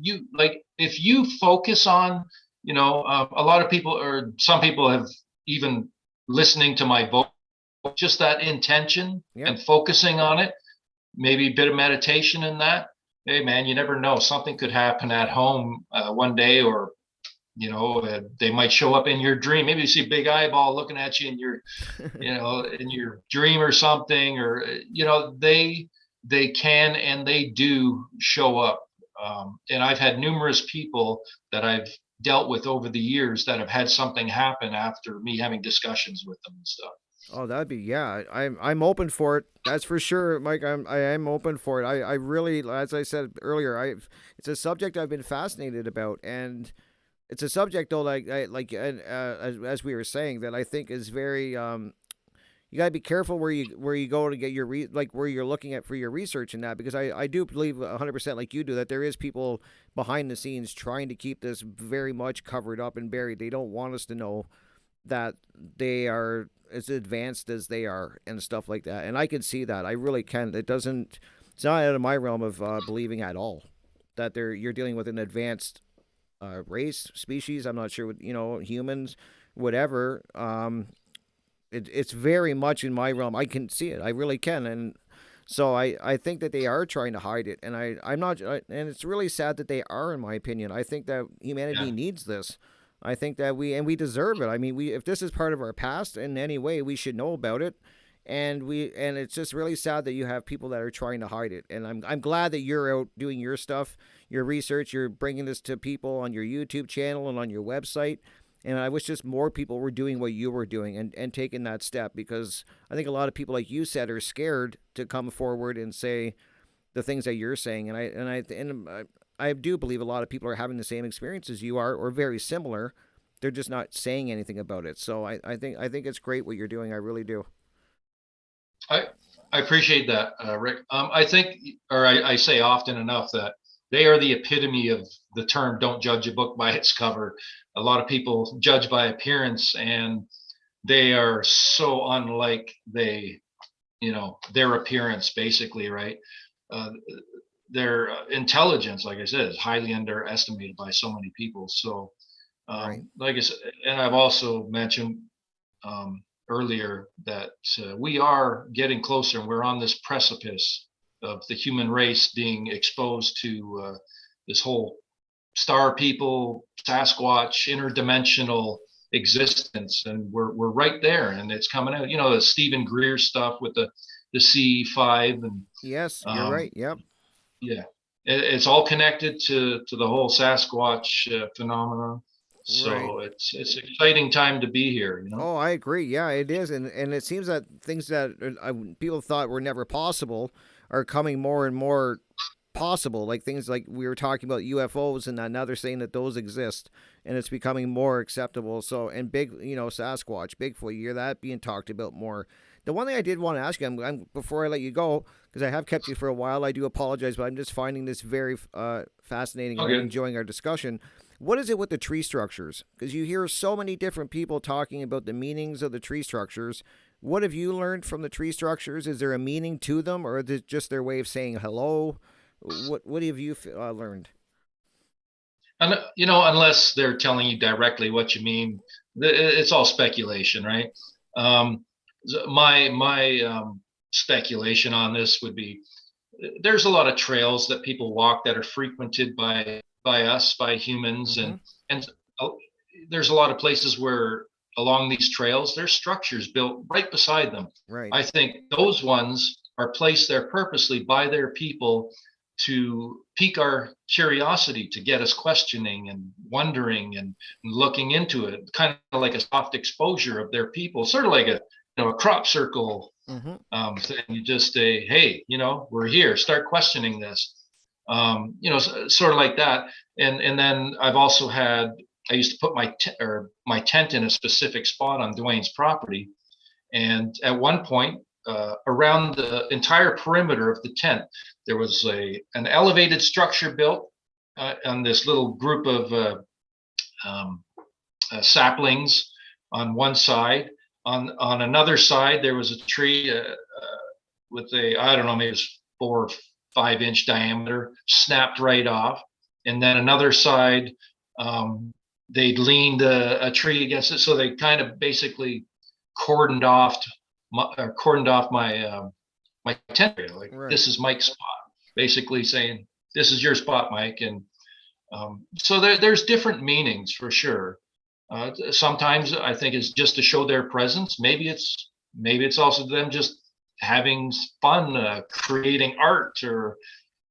if you focus on, a lot of people, or some people have even listening to my voice, just that intention Yep. and focusing on it, maybe a bit of meditation in that. Hey, man, you never know. Something could happen at home one day, or they might show up in your dream. Maybe you see a big eyeball looking at you in your in your dream or something, or they can and they do show up. And I've had numerous people that I've dealt with over the years that have had something happen after me having discussions with them and stuff. Oh, that'd be, yeah. I'm open for it. That's for sure, Mike. I am open for it. I really, as I said earlier, it's a subject I've been fascinated about, and it's a subject though, as we were saying, that I think is very you gotta be careful where you go to get where you're looking at for your research and that, because I do believe 100% like you do that there is people behind the scenes trying to keep this very much covered up and buried. They don't want us to know that they are as advanced as they are and stuff like that. And I can see that. I really can. It's not out of my realm of believing at all that you're dealing with an advanced race, species. I'm not sure what, humans, whatever. It's very much in my realm. I can see it. I really can. And so I think that they are trying to hide it. And I'm not, and it's really sad that they are, in my opinion. I think that humanity Yeah. needs this. I think that we deserve it. I mean, if this is part of our past in any way, we should know about it. And it's just really sad that you have people that are trying to hide it. And I'm glad that you're out doing your stuff, your research, you're bringing this to people on your YouTube channel and on your website. And I wish just more people were doing what you were doing, and taking that step, because I think a lot of people, like you said, are scared to come forward and say the things that you're saying. And I do believe a lot of people are having the same experience as you are, or very similar. They're just not saying anything about it. So I think it's great what you're doing. I really do. I I appreciate that, Rick. I think, or I say often enough, that they are the epitome of the term "don't judge a book by its cover." A lot of people judge by appearance, and they are so unlike their appearance, basically, right? Uh, their intelligence, like I said, is highly underestimated by so many people. So, Right. like I said, and I've also mentioned earlier that we are getting closer, and we're on this precipice of the human race being exposed to this whole star people, Sasquatch, interdimensional existence, and we're right there, and it's coming out. The Stephen Greer stuff with the C5, and Yes, you're um, right. Yep. yeah, it's all connected to the whole Sasquatch phenomenon. Right. So it's an exciting time to be here. Oh, I agree. Yeah, it is, and it seems that things that people thought were never possible are coming more and more possible. Like things like we were talking about UFOs, and now they're saying that those exist, and it's becoming more acceptable. So, and big, Sasquatch, Bigfoot, you hear that being talked about more. The one thing I did want to ask you, before I let you go, because I have kept you for a while, I do apologize, but I'm just finding this very fascinating, and I'm Okay. enjoying our discussion. What is it with the tree structures? Because you hear so many different people talking about the meanings of the tree structures. What have you learned from the tree structures? Is there a meaning to them, or is it just their way of saying hello? What have you learned? And unless they're telling you directly what you mean, it's all speculation, right? Um, my speculation on this would be there's a lot of trails that people walk that are frequented by us, by humans, Mm-hmm. and uh, there's a lot of places where along these trails there's structures built right beside them. Right. I think those ones are placed there purposely by their people to pique our curiosity, to get us questioning and wondering and looking into it, kind of like a soft exposure of their people, sort of like a crop circle Mm-hmm. thing. You just say, hey, we're here, start questioning this, sort of like that. And then I used to put my tent in a specific spot on Dwayne's property, and at one point, around the entire perimeter of the tent, there was an elevated structure built on this little group of um, saplings on one side. On another side, there was a tree with I don't know, maybe it was 4 or 5 inch diameter, snapped right off. And then another side, they'd leaned a tree against it, so they kind of basically cordoned off my tent area. Like, Right. this is Mike's spot, basically saying this is your spot, Mike. And so there's different meanings for sure. Sometimes I think it's just to show their presence. Maybe it's also them just having fun, creating art, or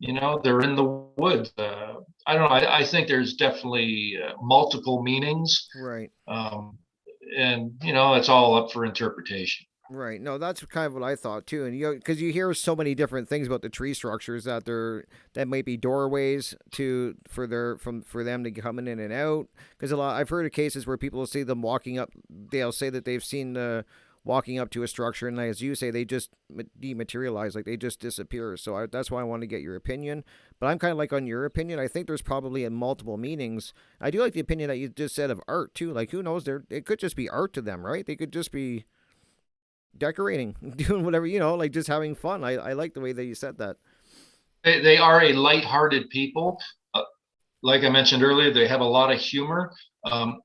they're in the woods. I don't know. I think there's definitely multiple meanings, Right. um, and it's all up for interpretation. Right. No, that's kind of what I thought too. And because you hear so many different things about the tree structures that might be doorways for them to come in and out. Because I've heard of cases where people will see them walking up. They'll say that they've seen walking up to a structure, and as you say, they just dematerialize, like they just disappear. So that's why I want to get your opinion. But I'm kind of like on your opinion. I think there's probably multiple meanings. I do like the opinion that you just said of art too. Like who knows? It could just be art to them, right? They could just be decorating, doing whatever, like just having fun. I like the way that you said that. They are a light-hearted people. Uh, like I mentioned earlier, they have a lot of humor. Um,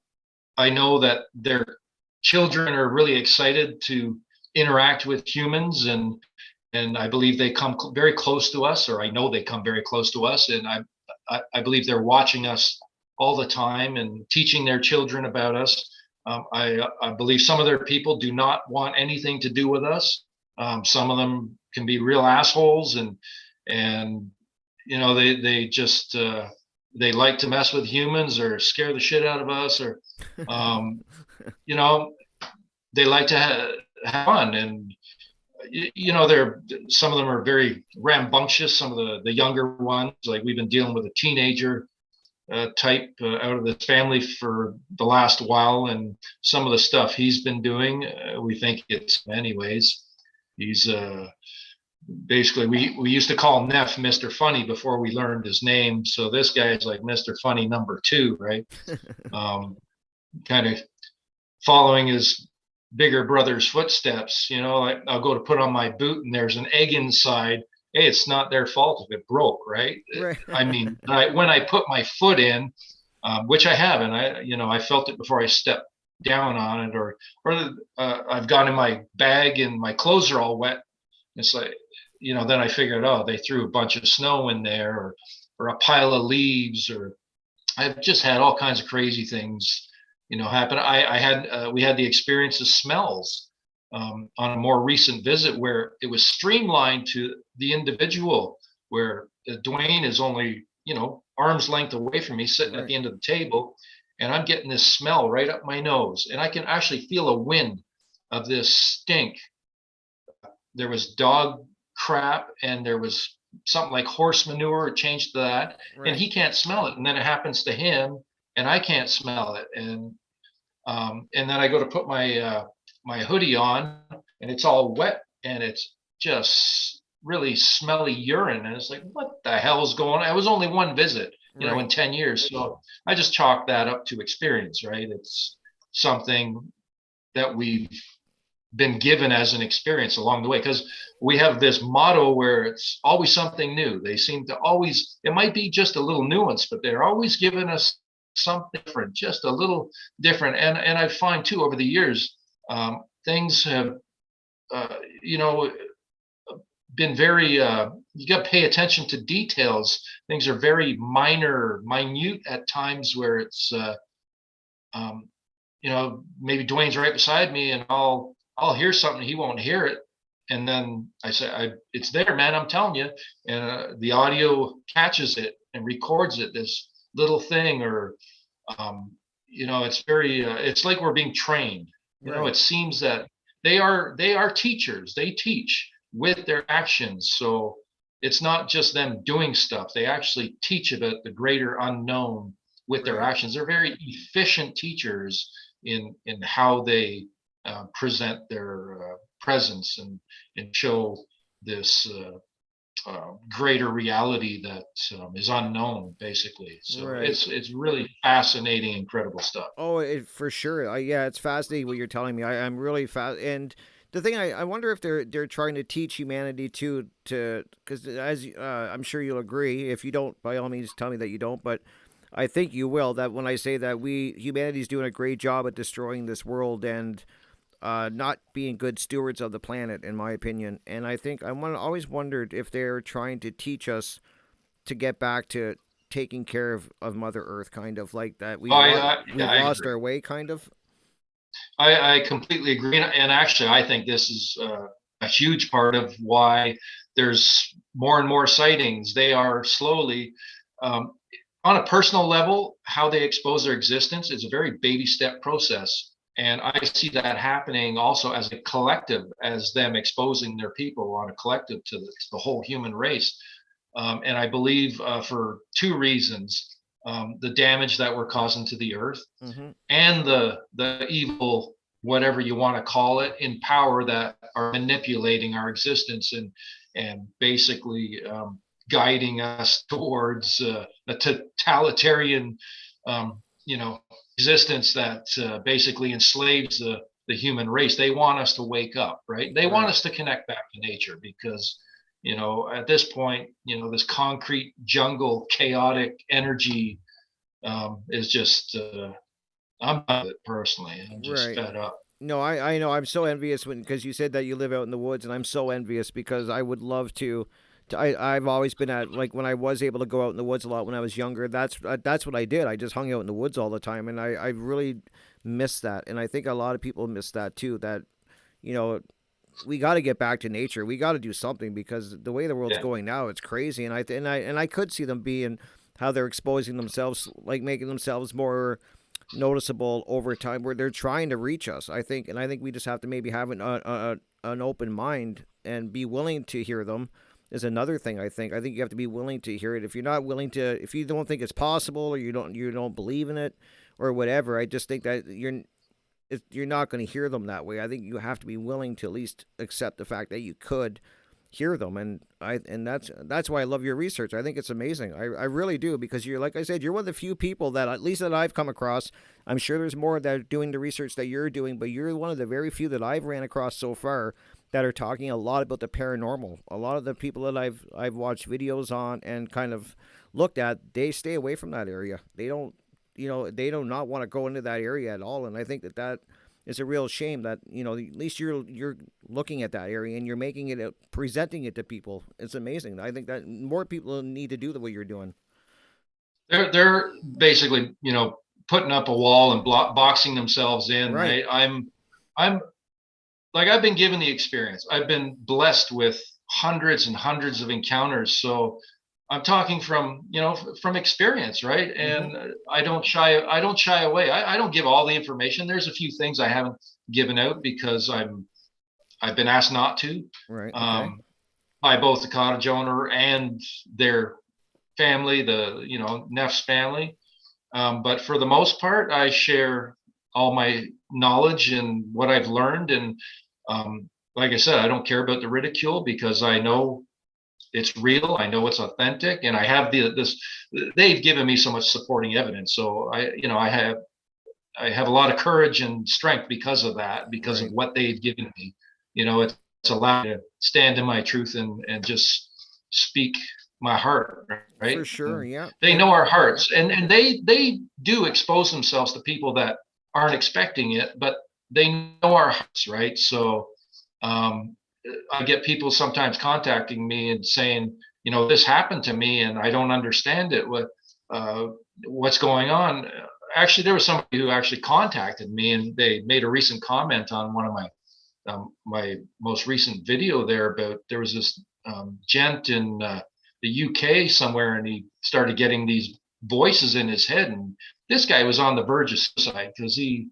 I know that their children are really excited to interact with humans, and I believe they come very close to us, or I know they come very close to us, and I believe they're watching us all the time and teaching their children about us. I believe some of their people do not want anything to do with us. Some of them can be real assholes, and they just they like to mess with humans or scare the shit out of us, or um, you know they like to have fun. And they're some of them are very rambunctious. Some of the younger ones, like we've been dealing with a teenager type out of this family for the last while, and some of the stuff he's been doing, we think it's anyways. He's basically, we used to call Neff Mr. Funny before we learned his name, so this guy is like Mr. Funny number two, right? um, Kind of following his bigger brother's footsteps. I'll go to put on my boot and there's an egg inside. Hey, it's not their fault if it broke, right? Right. I mean, when I put my foot in, which I haven't, I felt it before I stepped down on it, or I've gone in my bag and my clothes are all wet. It's like, then I figured, oh, they threw a bunch of snow in there, or a pile of leaves, or I've just had all kinds of crazy things, happen. I had we had the experience of smells on a more recent visit where it was streamlined to the individual, where Dwayne is only arm's length away from me, sitting at Right. the end of the table, and I'm getting this smell right up my nose, and I can actually feel a wind of this stink. There was dog crap, and there was something like horse manure. It changed to that, and Right. he can't smell it. And then it happens to him, and I can't smell it. And then I go to put my hoodie on, and it's all wet, and it's just really smelly urine. And it's like, what the hell is going on? It was only one visit, Right. in 10 years. So I just chalk that up to experience, right? It's something that we've been given as an experience along the way, because we have this motto where it's always something new. They seem to always, it might be just a little nuance, but they're always giving us something different, just a little different. And I find too, over the years, things have uh, you know been very you got to pay attention to details. Things are very minute at times, where it's um, maybe Dwayne's right beside me, and I'll hear something, he won't hear it, and then I say, "It's there, man. I'm telling you." And the audio catches it and records it. This little thing, or it's very, it's like we're being trained. Right. It seems that they are teachers. They teach with their actions. So it's not just them doing stuff. They actually teach about the greater unknown with their Right. actions. They're very efficient teachers in how they present their presence, and show this greater reality that is unknown, basically. So Right. it's really fascinating, incredible stuff. Oh, for sure. Yeah, it's fascinating what you're telling me. I'm really fast. And the thing, I wonder if they're trying to teach humanity to because I'm sure you'll agree. If you don't, by all means, tell me that you don't. But I think you will. That when I say that humanity's doing a great job at destroying this world and not being good stewards of the planet, in my opinion. And I think always wondered if they're trying to teach us to get back to taking care of Mother Earth, kind of like that. Yeah, We've I lost agree. our way, kind of. I completely agree, and actually, I think this is a huge part of why there's more and more sightings. They are slowly, um, on a personal level, how they expose their existence is a very baby step process, and I see that happening also as a collective, as them exposing their people on a collective to the whole human race. And I believe for two reasons: the damage that we're causing to the earth, Mm-hmm. and the evil, whatever you want to call it, in power, that are manipulating our existence, and basically guiding us towards a totalitarian um, you know existence that basically enslaves the human race. They want us to wake up, right? They want Right. us to connect back to nature, because at this point, this concrete jungle, chaotic energy is just I'm not it personally. I'm just Right. fed up. No, I know. I'm so envious because you said that you live out in the woods, and I'm so envious because I would love to I've always been at like when I was able to go out in the woods a lot when I was younger. That's what I did. I just hung out in the woods all the time, and I really miss that. And I think a lot of people miss that too. That you know we got to get back to nature. We got to do something because the way the world's Yeah, going now, it's crazy. And I could see them being how they're exposing themselves, like making themselves more noticeable over time, where they're trying to reach us. I think we just have to maybe have an open mind and be willing to hear them. Is another thing. I think you have to be willing to hear it. If you're not willing to, if you don't think it's possible, or you don't believe in it, or whatever, I just think that you're not going to hear them that way. I think you have to be willing to at least accept the fact that you could hear them, and that's why I love your research. I think it's amazing. I really do, because you're, like I said, you're one of the few people that, at least that I've come across. I'm sure there's more that are doing the research that you're doing, but you're one of the very few that I've ran across so far that are talking a lot about the paranormal. A lot of the people that I've watched videos on and kind of looked at, they stay away from that area. They don't, they do not want to go into that area at all. And I think that it's a real shame that at least you're looking at that area and you're making it presenting it to people. It's amazing. I think that more people need to do the way you're doing. They're basically, putting up a wall and boxing themselves in, Right. right? I'm like, I've been given the experience. I've been blessed with hundreds and hundreds of encounters. So I'm talking from, from experience, right? Mm-hmm. And I don't shy away. I don't give all the information. There's a few things I haven't given out because I've been asked not to, Right. Okay. um, by both the cottage owner and their family, the, Neff's family. But for the most part, I share all my knowledge and what I've learned. And like I said, I don't care about the ridicule because I know it's real. I know it's authentic, and I have this. They've given me so much supporting evidence, so I have a lot of courage and strength because of that, because of Right. what they've given me. It's allowed me to stand in my truth and just speak my heart, For right? sure. And Yeah. they know our hearts, and they do expose themselves to people that aren't expecting it, but they know our hearts, right? So um, I get people sometimes contacting me and saying, this happened to me and I don't understand it. Uh, what's going on? Actually, there was somebody who actually contacted me, and they made a recent comment on one of my most recent video there about, there was this gent in the UK somewhere, and he started getting these voices in his head, and this guy was on the verge of suicide because he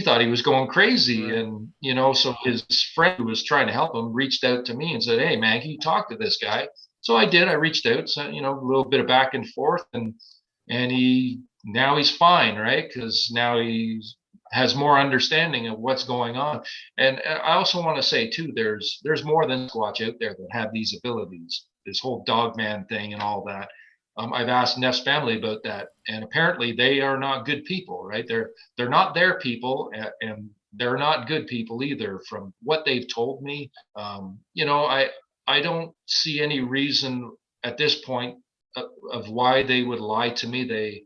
thought he was going crazy. Right. And so his friend who was trying to help him reached out to me and said, hey man, can you talk to this guy? So I did. I reached out, so a little bit of back and forth, and now he's fine, right? Because now he has more understanding of what's going on. And I also want to say too, there's more than Squatch out there that have these abilities, this whole dog man thing and all that. I've asked Neff's family about that, and apparently they are not good people, right? They're not their people, and they're not good people either, from what they've told me. I don't see any reason at this point of why they would lie to me.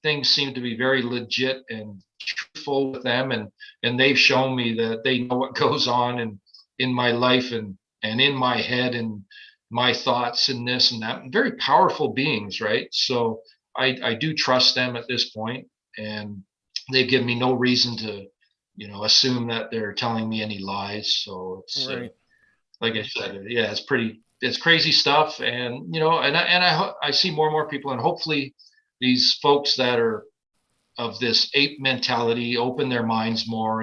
Things seem to be very legit and truthful with them, and they've shown me that they know what goes on in my life and in my head and my thoughts and this and that. Very powerful beings, right? So I do trust them at this point, and they've given me no reason to assume that they're telling me any lies. So it's Right. like I said, yeah, it's crazy stuff. And I see more and more people, and hopefully these folks that are of this ape mentality open their minds more,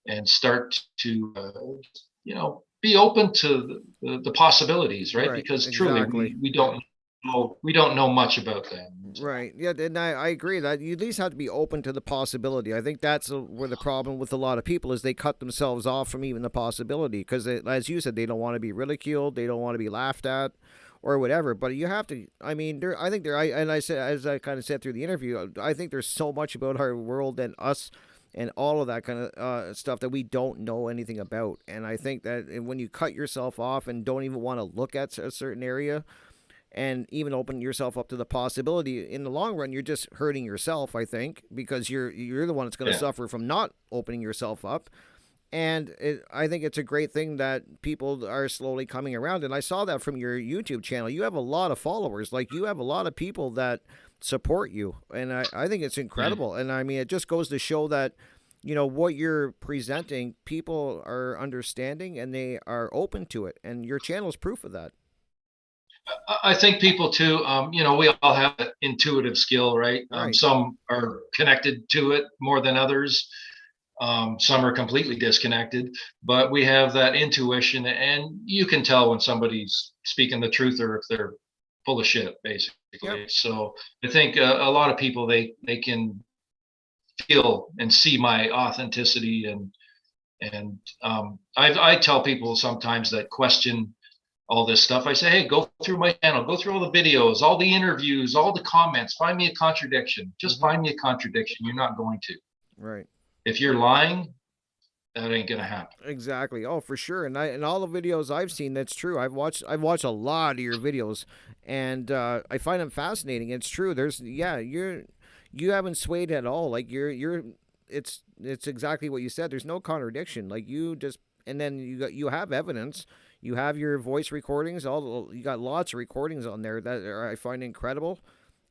and start to be open to the possibilities, right? Right. Because truly Exactly. we don't know much about them. So Right. Yeah, and I agree that you at least have to be open to the possibility. I think that's where the problem with a lot of people is they cut themselves off from even the possibility because, as you said, they don't want to be ridiculed, they don't want to be laughed at, or whatever. But you have to. I mean, I think there. And I said, as I kind of said through the interview, I think there's so much about our world and us and all of that kind of stuff that we don't know anything about. And I think that when you cut yourself off and don't even want to look at a certain area and even open yourself up to the possibility, in the long run you're just hurting yourself, I think, because you're the one that's going to yeah, suffer from not opening yourself up. And I think it's a great thing that people are slowly coming around, and I saw that from your YouTube channel. You have a lot of followers, like you have a lot of people that support you, and I think it's yeah. incredible. And I mean, it just goes to show that what you're presenting, people are understanding and they are open to it, and your channel is proof of that. I think people too, we all have an intuitive skill, right? Right. Some are connected to it more than others. Some are completely disconnected, but we have that intuition, and you can tell when somebody's speaking the truth or if they're full of shit, Yep. basically. So I think a lot of people, they can feel and see my authenticity, and I tell people sometimes that question all this stuff. I say, hey, go through my channel, go through all the videos, all the interviews, all the comments, find me a contradiction. Just Mm-hmm. find me a contradiction. You're not going to. Right. If you're lying, that ain't gonna happen. Exactly. Oh, for sure. And all the videos I've seen, that's true. I've watched a lot of your videos, and I find them fascinating. It's true. You haven't swayed at all. Like you're it's exactly what you said. There's no contradiction. Like you just and then you have evidence. You have your voice recordings. You got lots of recordings on there that I find incredible.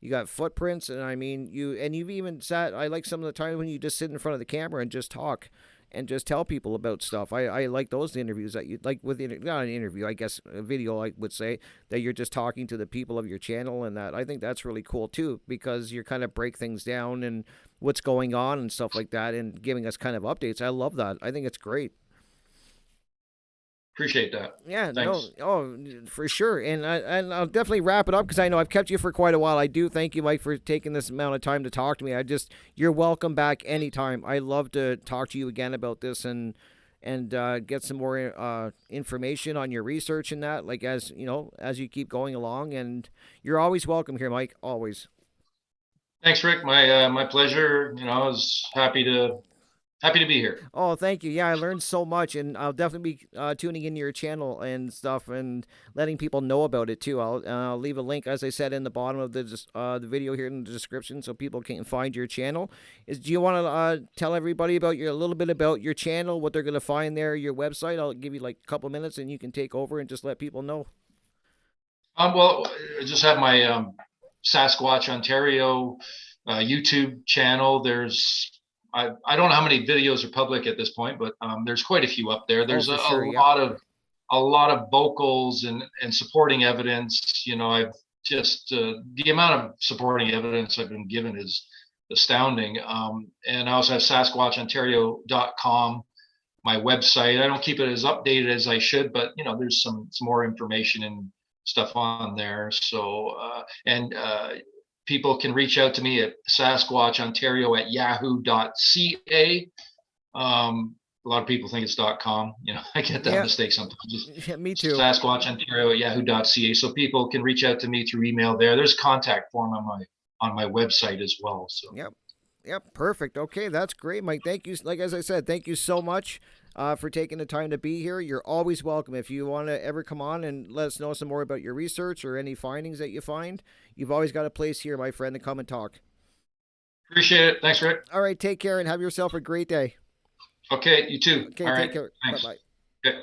You got footprints, and I mean you've even sat. I like some of the times when you just sit in front of the camera and just talk and just tell people about stuff. I like those interviews that you like with not an interview, I guess a video I would say that you're just talking to the people of your channel, and that I think that's really cool too because you kind of break things down and what's going on and stuff like that and giving us kind of updates. I love that. I think it's great. Appreciate that. Yeah, no, Thanks. oh, for sure, and I'll definitely wrap it up because I know I've kept you for quite a while. I do thank you, Mike, for taking this amount of time to talk to me. You're welcome back anytime. I love to talk to you again about this and get some more information on your research and that, like as you know, as you keep going along. And you're always welcome here, Mike. Always. Thanks, Rick. My pleasure. You know, I was happy to be here. Oh, thank you. Yeah, I learned so much, and I'll definitely be tuning into your channel and stuff, and letting people know about it too. I'll leave a link, as I said, in the bottom of the video here in the description, so people can find your channel. Do you want to tell everybody about a little bit about your channel, what they're gonna find there, your website? I'll give you like a couple minutes, and you can take over and just let people know. Well, I just have my Sasquatch Ontario YouTube channel. I don't know how many videos are public at this point, but there's quite a few up there. Oh, There's for a sure. Yep. lot of vocals and supporting evidence. You know, I've just the amount of supporting evidence I've been given is astounding. And I also have SasquatchOntario.com, my website. I don't keep it as updated as I should, but you know, there's some more information and stuff on there. So and people can reach out to me at sasquatchontario@yahoo.ca. A lot of people think it's .com. You know, I get that Yeah. mistake sometimes. Just Yeah, me too. sasquatchontario@yahoo.ca. So people can reach out to me through email there. There's a contact form on my website as well. So Yep. Yep, perfect. Okay, that's great, Mike. Thank you. Like as I said, thank you so much for taking the time to be here. You're always welcome. If you want to ever come on and let us know some more about your research or any findings that you find, you've always got a place here, my friend, to come and talk. appreciate it. Thanks, Rick. All right, take care and have yourself a great day. Okay, you too. Okay, All take right. care. Bye Thanks. bye. Okay.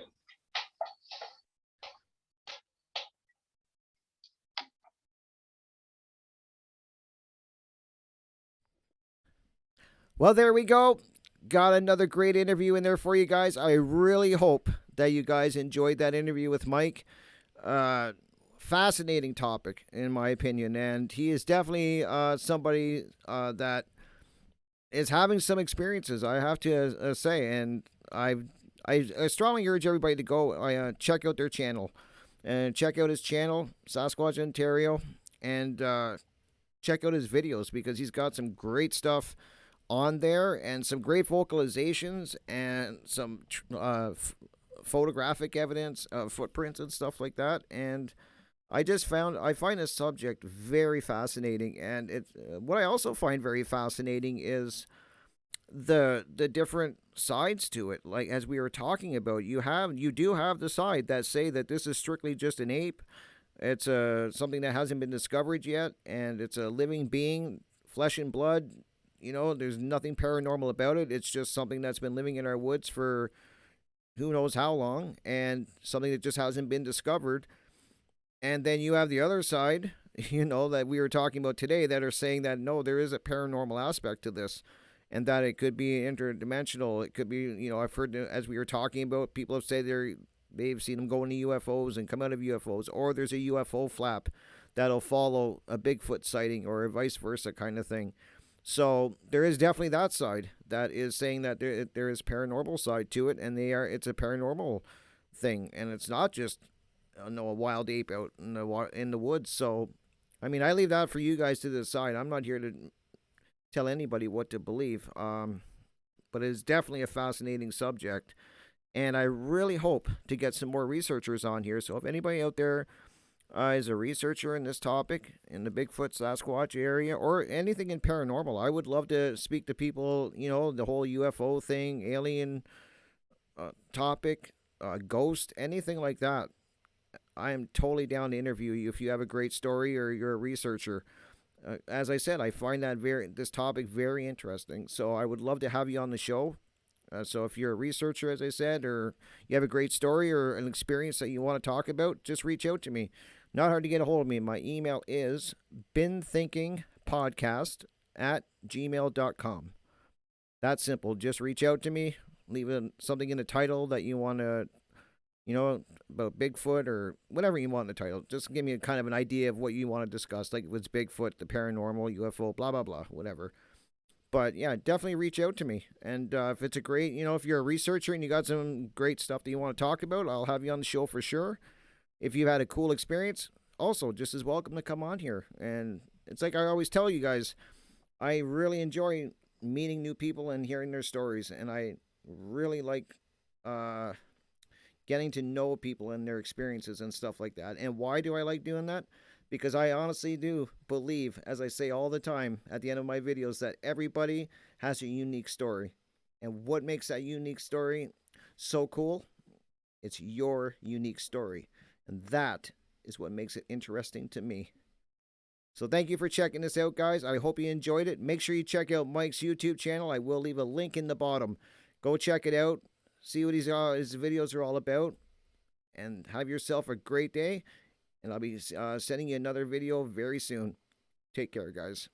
Well, there we go. Got another great interview in there for you guys. I really hope that you guys enjoyed that interview with Mike. Uh, Fascinating topic, in my opinion, and he is definitely somebody that is having some experiences. I have to say, and I strongly urge everybody to go check out their channel and check out his channel, Sasquatch Ontario, and check out his videos because he's got some great stuff on there and some great vocalizations and some photographic evidence, footprints and stuff like that. And I find this subject very fascinating, and what I also find very fascinating is the different sides to it. Like as we were talking about, you do have the side that say that this is strictly just an ape. It's something that hasn't been discovered yet, and it's a living being, flesh and blood. You know, there's nothing paranormal about it. It's just something that's been living in our woods for who knows how long, and something that just hasn't been discovered. And then you have the other side, you know, that we were talking about today that are saying that no, there is a paranormal aspect to this and that it could be interdimensional. It could be, you know, I've heard as we were talking about, people have said they've seen them go into UFOs and come out of UFOs, or there's a UFO flap that'll follow a Bigfoot sighting or a vice versa kind of thing. So there is definitely that side that is saying that there is paranormal side to it, and it's a paranormal thing, and it's not just no a wild ape out in the woods. So, I mean, I leave that for you guys to decide. I'm not here to tell anybody what to believe. But it is definitely a fascinating subject, and I really hope to get some more researchers on here. So if anybody out there is a researcher in this topic in the Bigfoot Sasquatch area or anything in paranormal, I would love to speak to people. You know, the whole UFO thing, alien topic, ghost, anything like that. I am totally down to interview you if you have a great story or you're a researcher. As I said, I find that this topic very interesting. So I would love to have you on the show. So if you're a researcher, as I said, or you have a great story or an experience that you want to talk about, just reach out to me. Not hard to get a hold of me. My email is binthinkingpodcast@gmail.com. That's simple. Just reach out to me. Leave something in the title that you want to, about Bigfoot or whatever you want in the title. Just give me a kind of an idea of what you want to discuss. Like if it's Bigfoot, the paranormal, UFO, blah, blah, blah, whatever. But yeah, definitely reach out to me. And if it's a great, if you're a researcher and you got some great stuff that you want to talk about, I'll have you on the show for sure. If you've had a cool experience, also just as welcome to come on here. And it's like I always tell you guys, I really enjoy meeting new people and hearing their stories. And I really like getting to know people and their experiences and stuff like that. And why do I like doing that? Because I honestly do believe, as I say all the time at the end of my videos, that everybody has a unique story. And what makes that unique story so cool? It's your unique story. And that is what makes it interesting to me. So thank you for checking this out, guys. I hope you enjoyed it. Make sure you check out Mike's YouTube channel. I will leave a link in the bottom. Go check it out. See what his videos are all about. And have yourself a great day. And I'll be sending you another video very soon. Take care, guys.